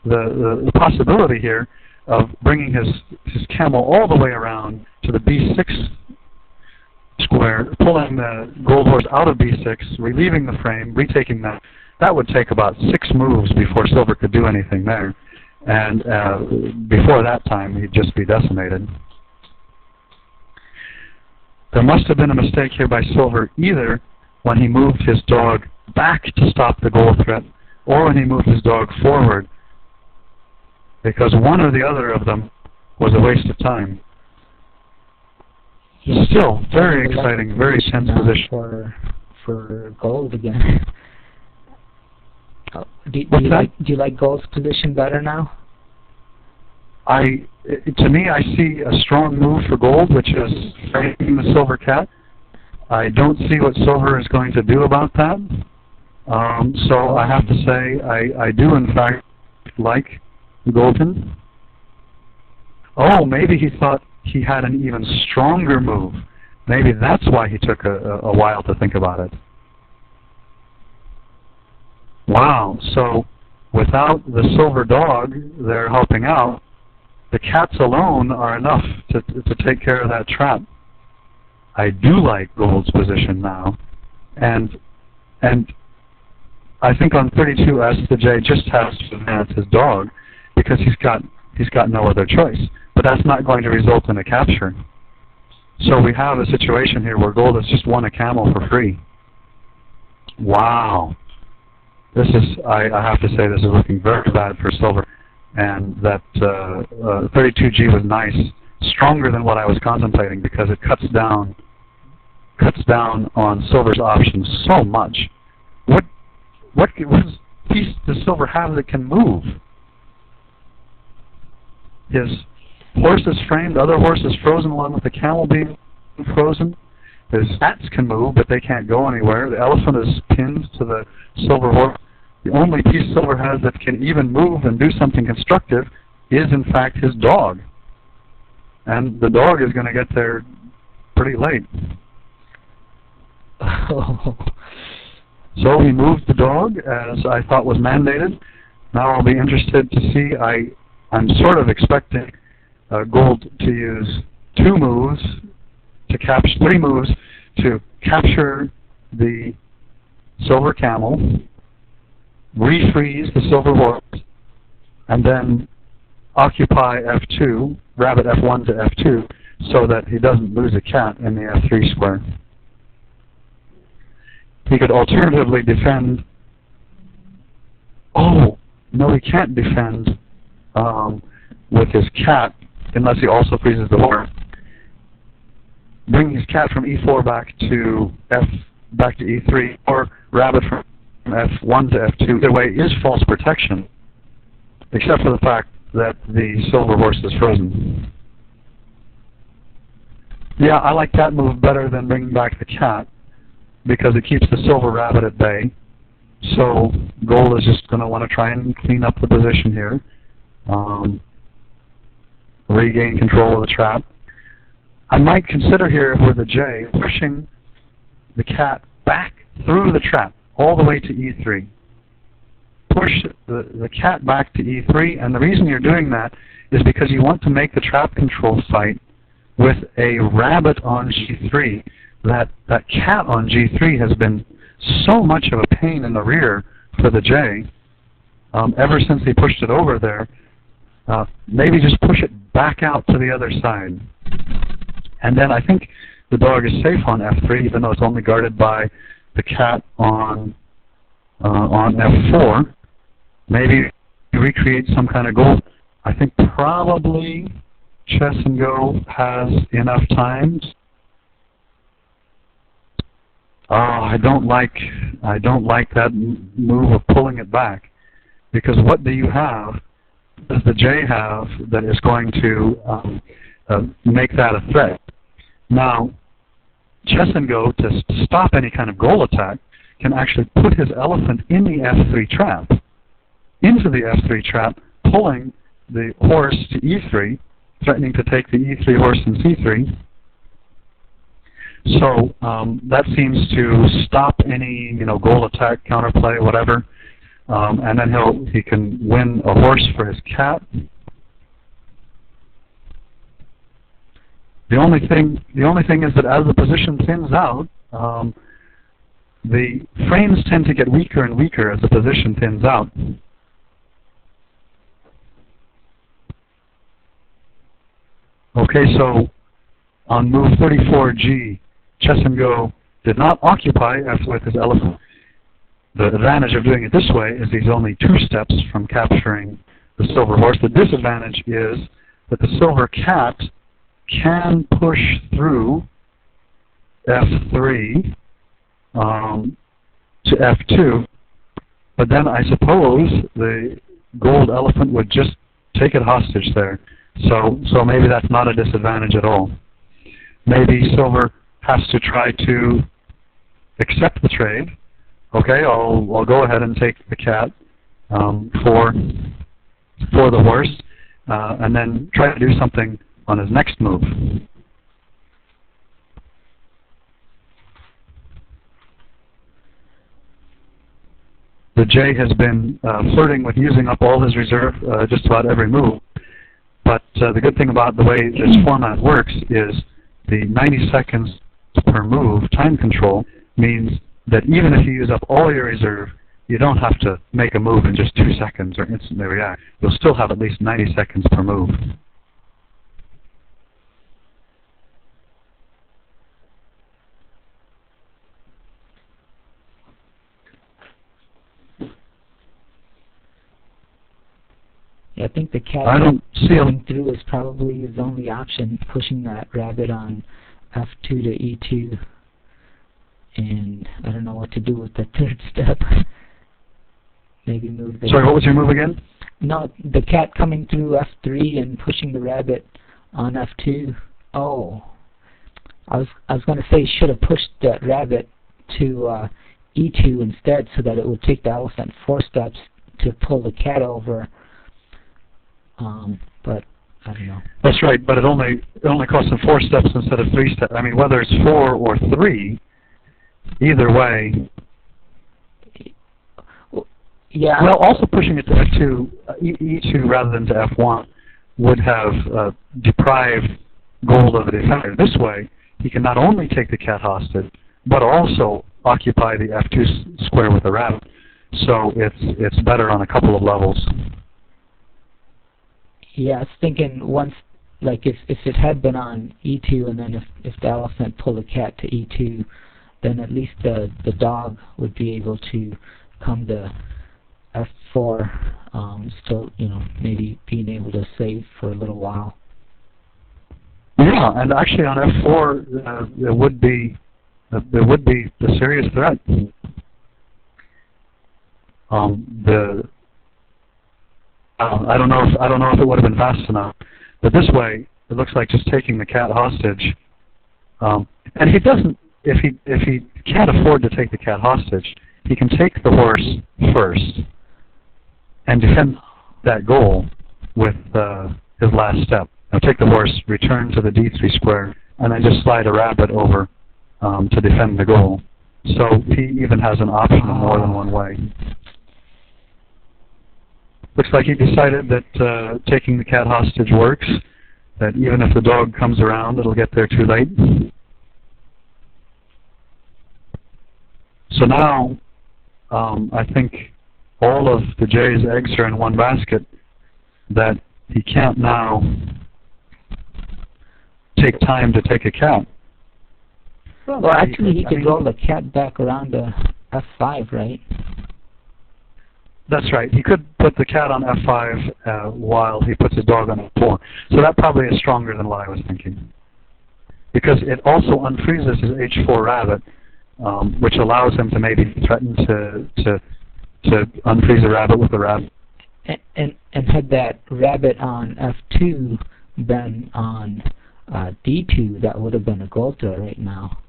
the possibility here of bringing his camel all the way around to the b6 square, pulling the gold horse out of b6, relieving the frame, retaking that. That would take about 6 moves before silver could do anything there. And before that time, he'd just be decimated. There must have been a mistake here by silver, either when he moved his dog back to stop the gold threat, or when he moved his dog forward, because one or the other of them was a waste of time. Still, very exciting, very tense position. For gold again. Do you like gold's position better now? To me, I see a strong move for gold, which is framing the silver cat. I don't see what silver is going to do about that. So I have to say, I do in fact like golden. Oh, maybe he thought he had an even stronger move. Maybe that's why he took a while to think about it. Wow, so without the silver dog there helping out, the cats alone are enough to take care of that trap. I do like gold's position now, and I think on 32S the J just has to advance his dog because he's got no other choice. But that's not going to result in a capture. So we have a situation here where gold has just won a camel for free. Wow. This is, I have to say, this is looking very bad for silver. And that 32G was nice, stronger than what I was contemplating because it cuts down on silver's options so much. What piece does silver have that can move? His horse is framed, other horse is frozen along with the camel being frozen. His cats can move, but they can't go anywhere. The elephant is pinned to the silver horse. The only piece silver has that can even move and do something constructive is, in fact, his dog. And the dog is going to get there pretty late. So he moved the dog, as I thought was mandated. Now I'll be interested to see. I'm sort of expecting gold to use 2 moves to capture 3 moves to capture the silver camel, refreeze the silver horse, and then occupy F2, rabbit F1 to F2, so that he doesn't lose a cat in the F3 square. He could alternatively defend. Oh, no, he can't defend with his cat unless he also freezes the horse. Bring his cat from E4 back to E3, or rabbit from F1 to F2. Either way is false protection, except for the fact that the silver horse is frozen. Yeah, I like that move better than bringing back the cat, because it keeps the silver rabbit at bay. So gold is just going to want to try and clean up the position here. Regain control of the trap. I might consider here, if we're the J, pushing the cat back through the trap, all the way to E3. Push the cat back to E3, and the reason you're doing that is because you want to make the trap control fight with a rabbit on G3. That cat on G3 has been so much of a pain in the rear for the J ever since he pushed it over there. Maybe just push it back out to the other side. And then I think the dog is safe on F3, even though it's only guarded by the cat on F4. Maybe recreate some kind of goal. I think probably Chess and Go has enough time. I don't like that move of pulling it back, because what do you have? Does the J have that is going to make that a threat? Now, Chess and Go, to stop any kind of goal attack, can actually put his elephant in the F3 trap, into the F3 trap, pulling the horse to E3, threatening to take the E3 horse in C3. So that seems to stop any goal attack, counterplay, whatever, and then he can win a horse for his cat. The only thing is that as the position thins out, the frames tend to get weaker and weaker as the position thins out. Okay, so on move 34G, Chess and Go did not occupy F with his elephant. The advantage of doing it this way is he's only 2 steps from capturing the silver horse. The disadvantage is that the silver cat can push through F3 to F2, but then I suppose the gold elephant would just take it hostage there. So maybe that's not a disadvantage at all. Maybe silver has to try to accept the trade. Okay, I'll go ahead and take the cat for the horse, and then try to do something on his next move. The J has been flirting with using up all his reserve just about every move. But the good thing about the way this format works is the 90 seconds per move time control means that even if you use up all your reserve, you don't have to make a move in just 2 seconds or instantly react. You'll still have at least 90 seconds per move. Yeah, I think the cat going through is probably his only option, pushing that rabbit on F2 to E2. And I don't know what to do with the third step. Maybe move the... Sorry, what was your move again? No, the cat coming through F3 and pushing the rabbit on F2. Oh. I was going to say you should have pushed that rabbit to E2 instead, so that it would take the elephant 4 steps to pull the cat over. But I don't know. That's right, but it only costs him 4 steps instead of 3 steps. I mean, whether it's 4 or 3, either way. Yeah. Well, also pushing it to F2, E2 rather than to F1 would have deprived gold of the defender. This way, he can not only take the cat hostage, but also occupy the F2 square with the rabbit. So it's better on a couple of levels. Yeah, I was thinking once, like if it had been on E2 and then if the elephant pulled the cat to E2, then at least the dog would be able to come to F4, still, maybe being able to save for a little while. Yeah, and actually on F4 there would be the serious threat. I don't know if it would have been fast enough, but this way it looks like just taking the cat hostage. And he doesn't. If he can't afford to take the cat hostage, he can take the horse first and defend that goal with his last step. Now take the horse, return to the D3 square, and then just slide a rabbit over to defend the goal. So he even has an option in more than one way. Looks like he decided that taking the cat hostage works, that even if the dog comes around, it'll get there too late. So now, I think all of the J's eggs are in one basket, that he can't now take time to take a cat. Well, actually, he could roll the cat back around to F5, right? That's right. He could put the cat on F5 while he puts his dog on F4. So that probably is stronger than what I was thinking. Because it also unfreezes his H4 rabbit, which allows him to maybe threaten to unfreeze a rabbit with a rabbit. And had that rabbit on F2 been on D2, that would have been a gold threat right now.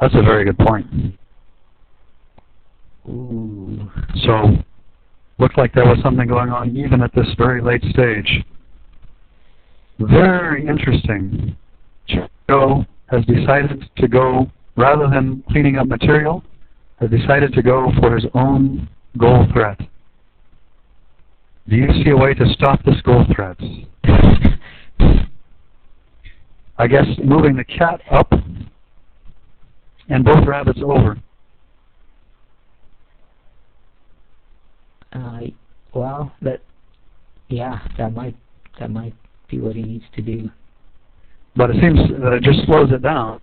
That's a very good point. Ooh. So, looked like there was something going on even at this very late stage. Very interesting. Joe has decided to go, rather than cleaning up material, has decided to go for his own goal threat. Do you see a way to stop this goal threat? I guess moving the cat up and both rabbits over. Well, that might be what he needs to do. But it seems that it just slows it down,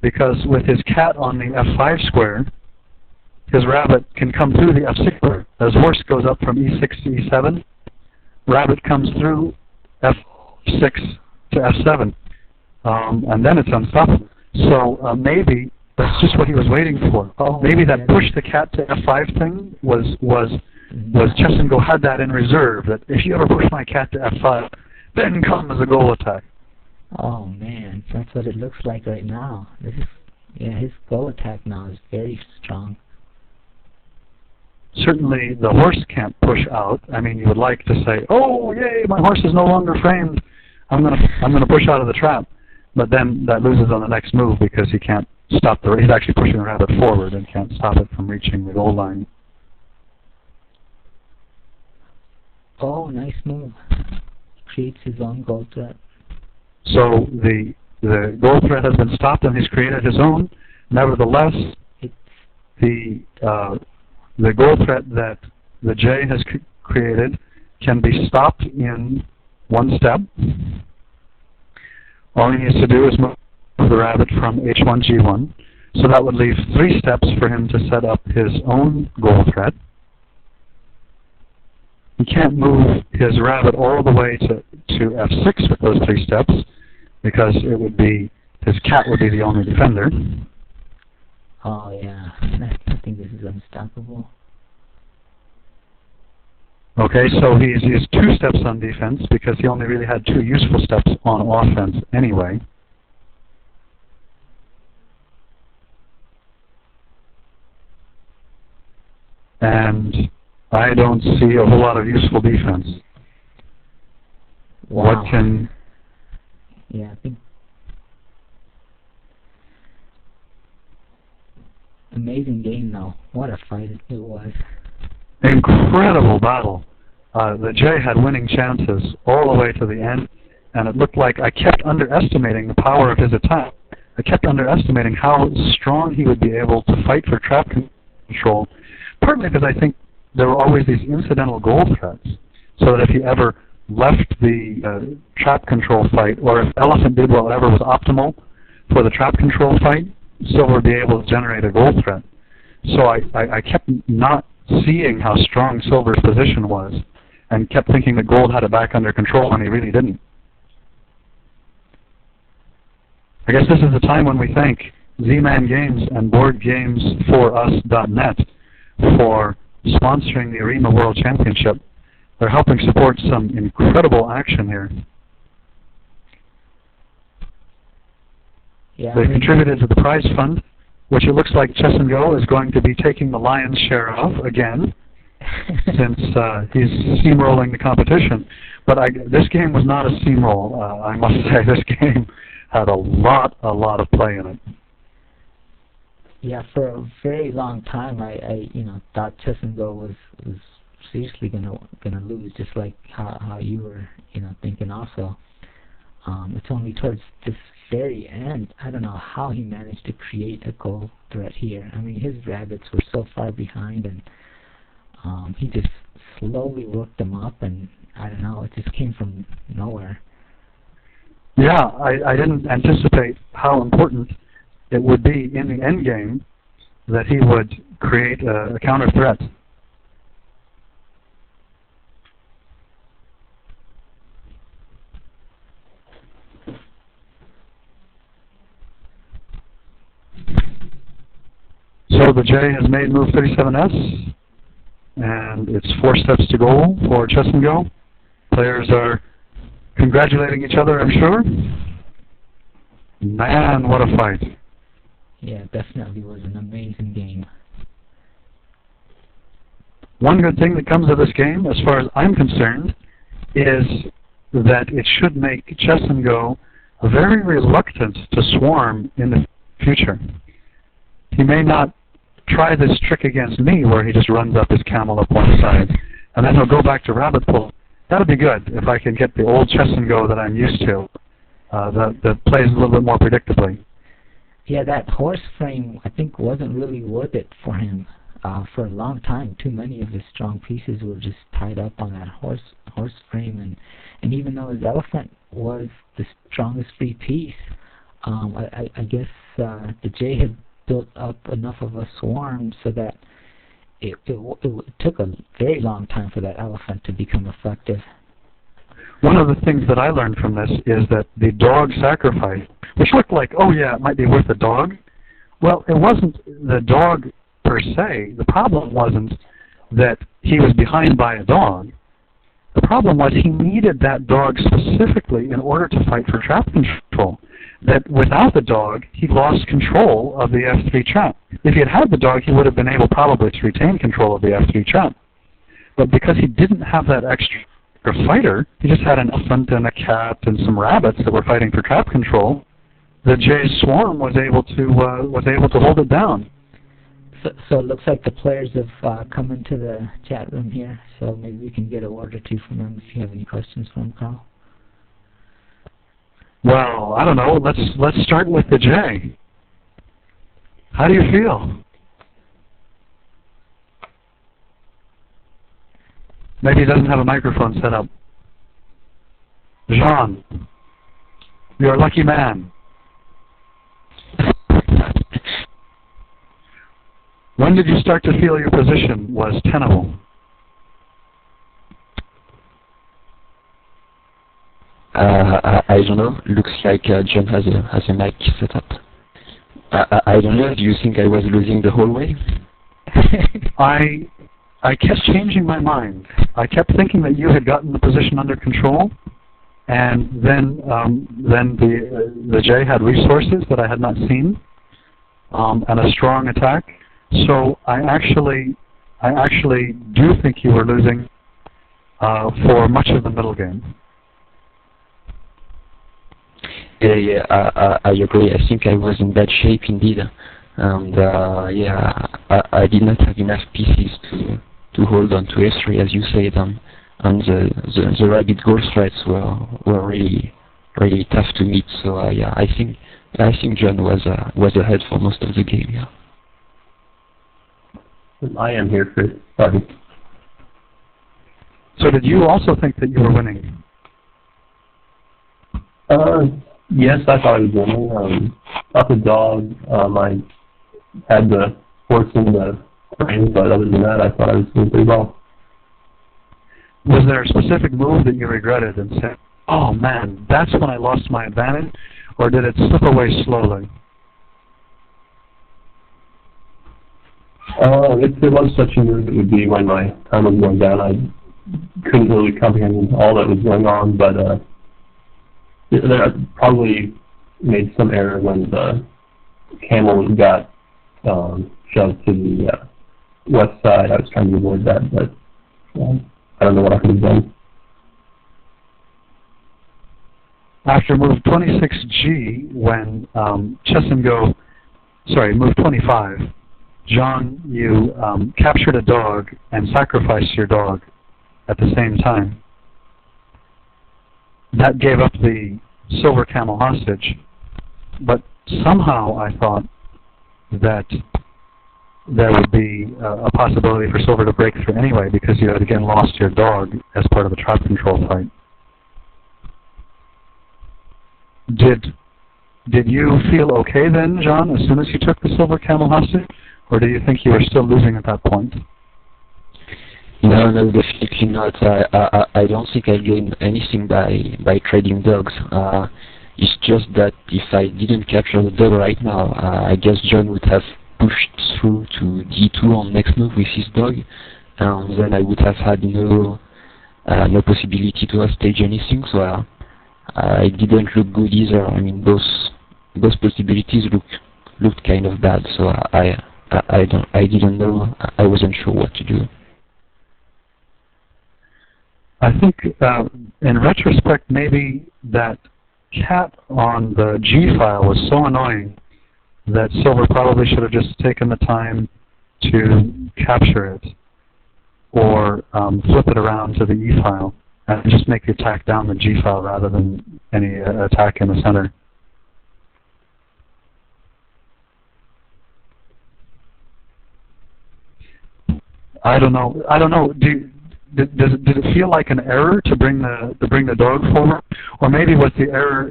because with his cat on the f5 square, his rabbit can come through the f6 square. As horse goes up from e6 to e7, rabbit comes through f6 to f7, and then it's unstoppable. So maybe that's just what he was waiting for. Maybe that push the cat to f5 thing was chessandgo had that in reserve, that if you ever push my cat to f5, then comes a goal attack. Oh man, that's what it looks like right now. His goal attack now is very strong. Certainly the horse can't push out. I mean, you would like to say, oh yay, my horse is no longer framed, I'm gonna push out of the trap. But then that loses on the next move because he can't stop he's actually pushing the rabbit forward and can't stop it from reaching the goal line. Oh, nice move. Creates his own goal threat. So the goal threat has been stopped and he's created his own. Nevertheless, the goal threat that the J has created can be stopped in one step. All he needs to do is move the rabbit from h1, g1. So that would leave 3 steps for him to set up his own goal threat. He can't move his rabbit all the way to f6 with those 3 steps, because it would be, his cat would be the only defender. Oh yeah, I think this is unstoppable. Okay, so he's 2 steps on defense because he only really had 2 useful steps on offense anyway. And I don't see a whole lot of useful defense. Wow. What can... Yeah, I think... Amazing game though. What a fight it was. Incredible battle. The J had winning chances all the way to the end, and it looked like I kept underestimating the power of his attack. I kept underestimating how strong he would be able to fight for trap control, partly because I think there were always these incidental goal threats, so that if he ever left the trap control fight, or if Elephant did whatever was optimal for the trap control fight, Silver would be able to generate a goal threat. So I kept not seeing how strong Silver's position was, and kept thinking that Gold had it back under control, and he really didn't. I guess this is the time when we thank Z-Man Games and BoardGamesForUs.net for sponsoring the Arimaa World Championship. They're helping support some incredible action here. Yeah, they contributed to the prize fund, which it looks like chessandgo is going to be taking the lion's share of again, since he's steamrolling the competition. But this game was not a steamroll. I must say, this game had a lot of play in it. Yeah, for a very long time, I thought chessandgo was seriously gonna lose, just like how you were thinking also. It's only towards this very end, I don't know how he managed to create a goal threat here. I mean, his rabbits were so far behind, and he just slowly worked them up, and I don't know, it just came from nowhere. Yeah, I didn't anticipate how important it would be in the end game that he would create a counter threat. So the J has made move 37S, and it's 4 steps to goal for chessandgo. Players are congratulating each other, I'm sure. Man, what a fight. Yeah, definitely was an amazing game. One good thing that comes of this game, as far as I'm concerned, is that it should make chessandgo very reluctant to swarm in the future. He may not try this trick against me where he just runs up his camel up one side and then he'll go back to rabbit pull. That'll be good if I can get the old chess and go that I'm used to, that plays a little bit more predictably. Yeah, that horse frame, I think, wasn't really worth it for him for a long time. Too many of his strong pieces were just tied up on that horse frame, and even though his elephant was the strongest free piece, I guess the J had built up enough of a swarm so that it took a very long time for that elephant to become effective. One of the things that I learned from this is that the dog sacrifice, which looked like, oh yeah, it might be worth a dog. Well, it wasn't the dog per se. The problem wasn't that he was behind by a dog. The problem was he needed that dog specifically in order to fight for trap control. That without the dog, he lost control of the F3 trap. If he had had the dog, he would have been able probably to retain control of the F3 trap. But because he didn't have that extra fighter, he just had an elephant and a cat and some rabbits that were fighting for trap control, the J's swarm was able to hold it down. So it looks like the players have come into the chat room here, so maybe we can get a word or two from them if you have any questions for them, Karl. Well, I don't know. Let's start with the J. How do you feel? Maybe he doesn't have a microphone set up. Jean, you're a lucky man. When did you start to feel your position was tenable? I don't know. Looks like John has a mic set up. I don't know. Do you think I was losing the whole way? I kept changing my mind. I kept thinking that you had gotten the position under control, and then the J had resources that I had not seen, and a strong attack. So I actually do think you were losing for much of the middle game. Yeah, I agree. I think I was in bad shape indeed, and yeah, I did not have enough pieces to hold on to F3, as you said, and the rabbit goal threats were really tough to meet. So yeah, I think John was ahead for most of the game. Yeah. I am here, Chris. Sorry. So did you also think that you were winning? Yes, I thought I was winning. Not the dog. I had the horse in the frame, but other than that, I thought I was doing pretty well. Was there a specific move that you regretted and said, oh man, that's when I lost my advantage? Or did it slip away slowly? If there was such a move, it would be when my time was going down. I couldn't really comprehend all that was going on, but there probably made some error when the camel got shoved to the west side. I was trying to avoid that, but I don't know what I could have done. After move 26G, when move 25, John, you captured a dog and sacrificed your dog at the same time. That gave up the silver camel hostage, but somehow I thought that there would be a possibility for silver to break through anyway, because you had again lost your dog as part of the trap control fight. Did you feel okay then, John, as soon as you took the silver camel hostage? Or do you think you were still losing at that point? No, definitely not. I don't think I gained anything by trading dogs. It's just that if I didn't capture the dog right now, I guess John would have pushed through to D2 on next move with his dog, and then I would have had no possibility to stage anything. So it didn't look good either. I mean, both possibilities looked kind of bad. So I didn't know. I wasn't sure what to do. I think in retrospect, maybe that cat on the G file was so annoying that silver probably should have just taken the time to capture it. or flip it around to the E file and just make the attack down the G file rather than any attack in the center. I don't know. Did it feel like an error to bring the dog forward, or maybe was the error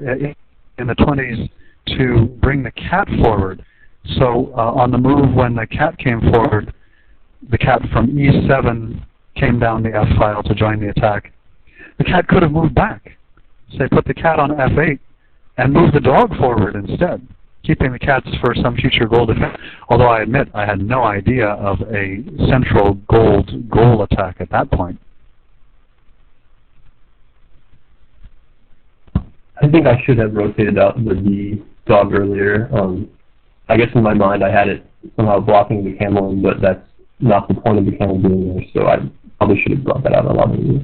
in the 20s to bring the cat forward? So on the move when the cat came forward, the cat from E7 came down the F file to join the attack. The cat could have moved back. Say, put the cat on F8 and move the dog forward instead, keeping the cats for some future goal defense. Although I admit I had no idea of a central goal attack at that point. I think I should have rotated out the dog earlier. I guess in my mind I had it somehow blocking the camel, but that's not the point of the camel being there, so I probably should have brought that out a lot earlier.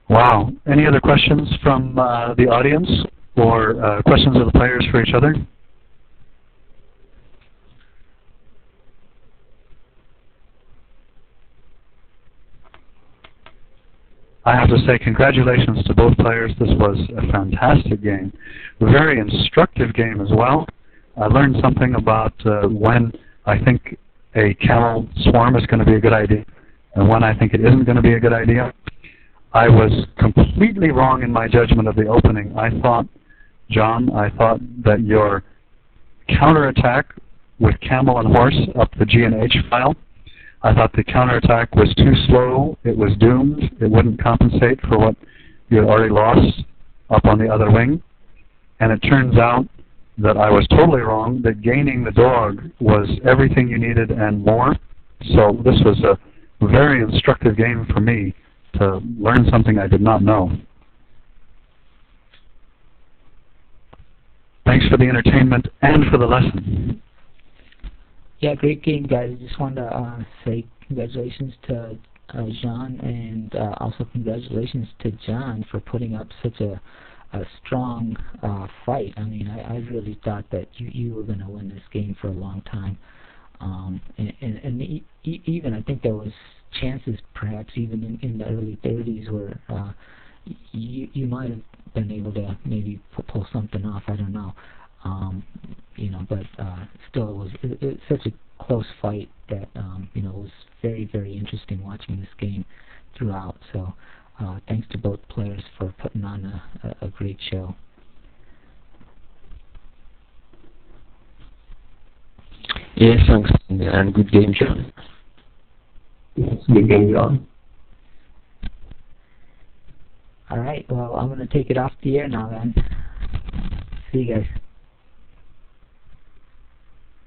Wow. Any other questions from the audience, or questions of the players for each other? I have to say congratulations to both players. This was a fantastic game. A very instructive game as well. I learned something about when I think a camel swarm is going to be a good idea and when I think it isn't going to be a good idea. I was completely wrong in my judgment of the opening. I thought, John, that your counterattack with camel and horse up the G and H file, I thought the counterattack was too slow. It was doomed. It wouldn't compensate for what you had already lost up on the other wing. And it turns out that I was totally wrong, that gaining the dog was everything you needed and more. So this was a very instructive game for me to learn something I did not know. Thanks for the entertainment and for the lesson. Yeah, great game, guys. I just wanted to say congratulations to Jean, and also congratulations to John for putting up such a strong fight. I mean, I really thought that you were going to win this game for a long time. And even I think there was chances, perhaps even in the early 30s, where you might have been able to maybe pull something off. I don't know, but still, it was such a close fight that it was very, very interesting watching this game throughout. So, thanks to both players for putting on a great show. Yeah, thanks, and good game, John. It's a good game, John. All right, well, I'm going to take it off the air now then. See you guys.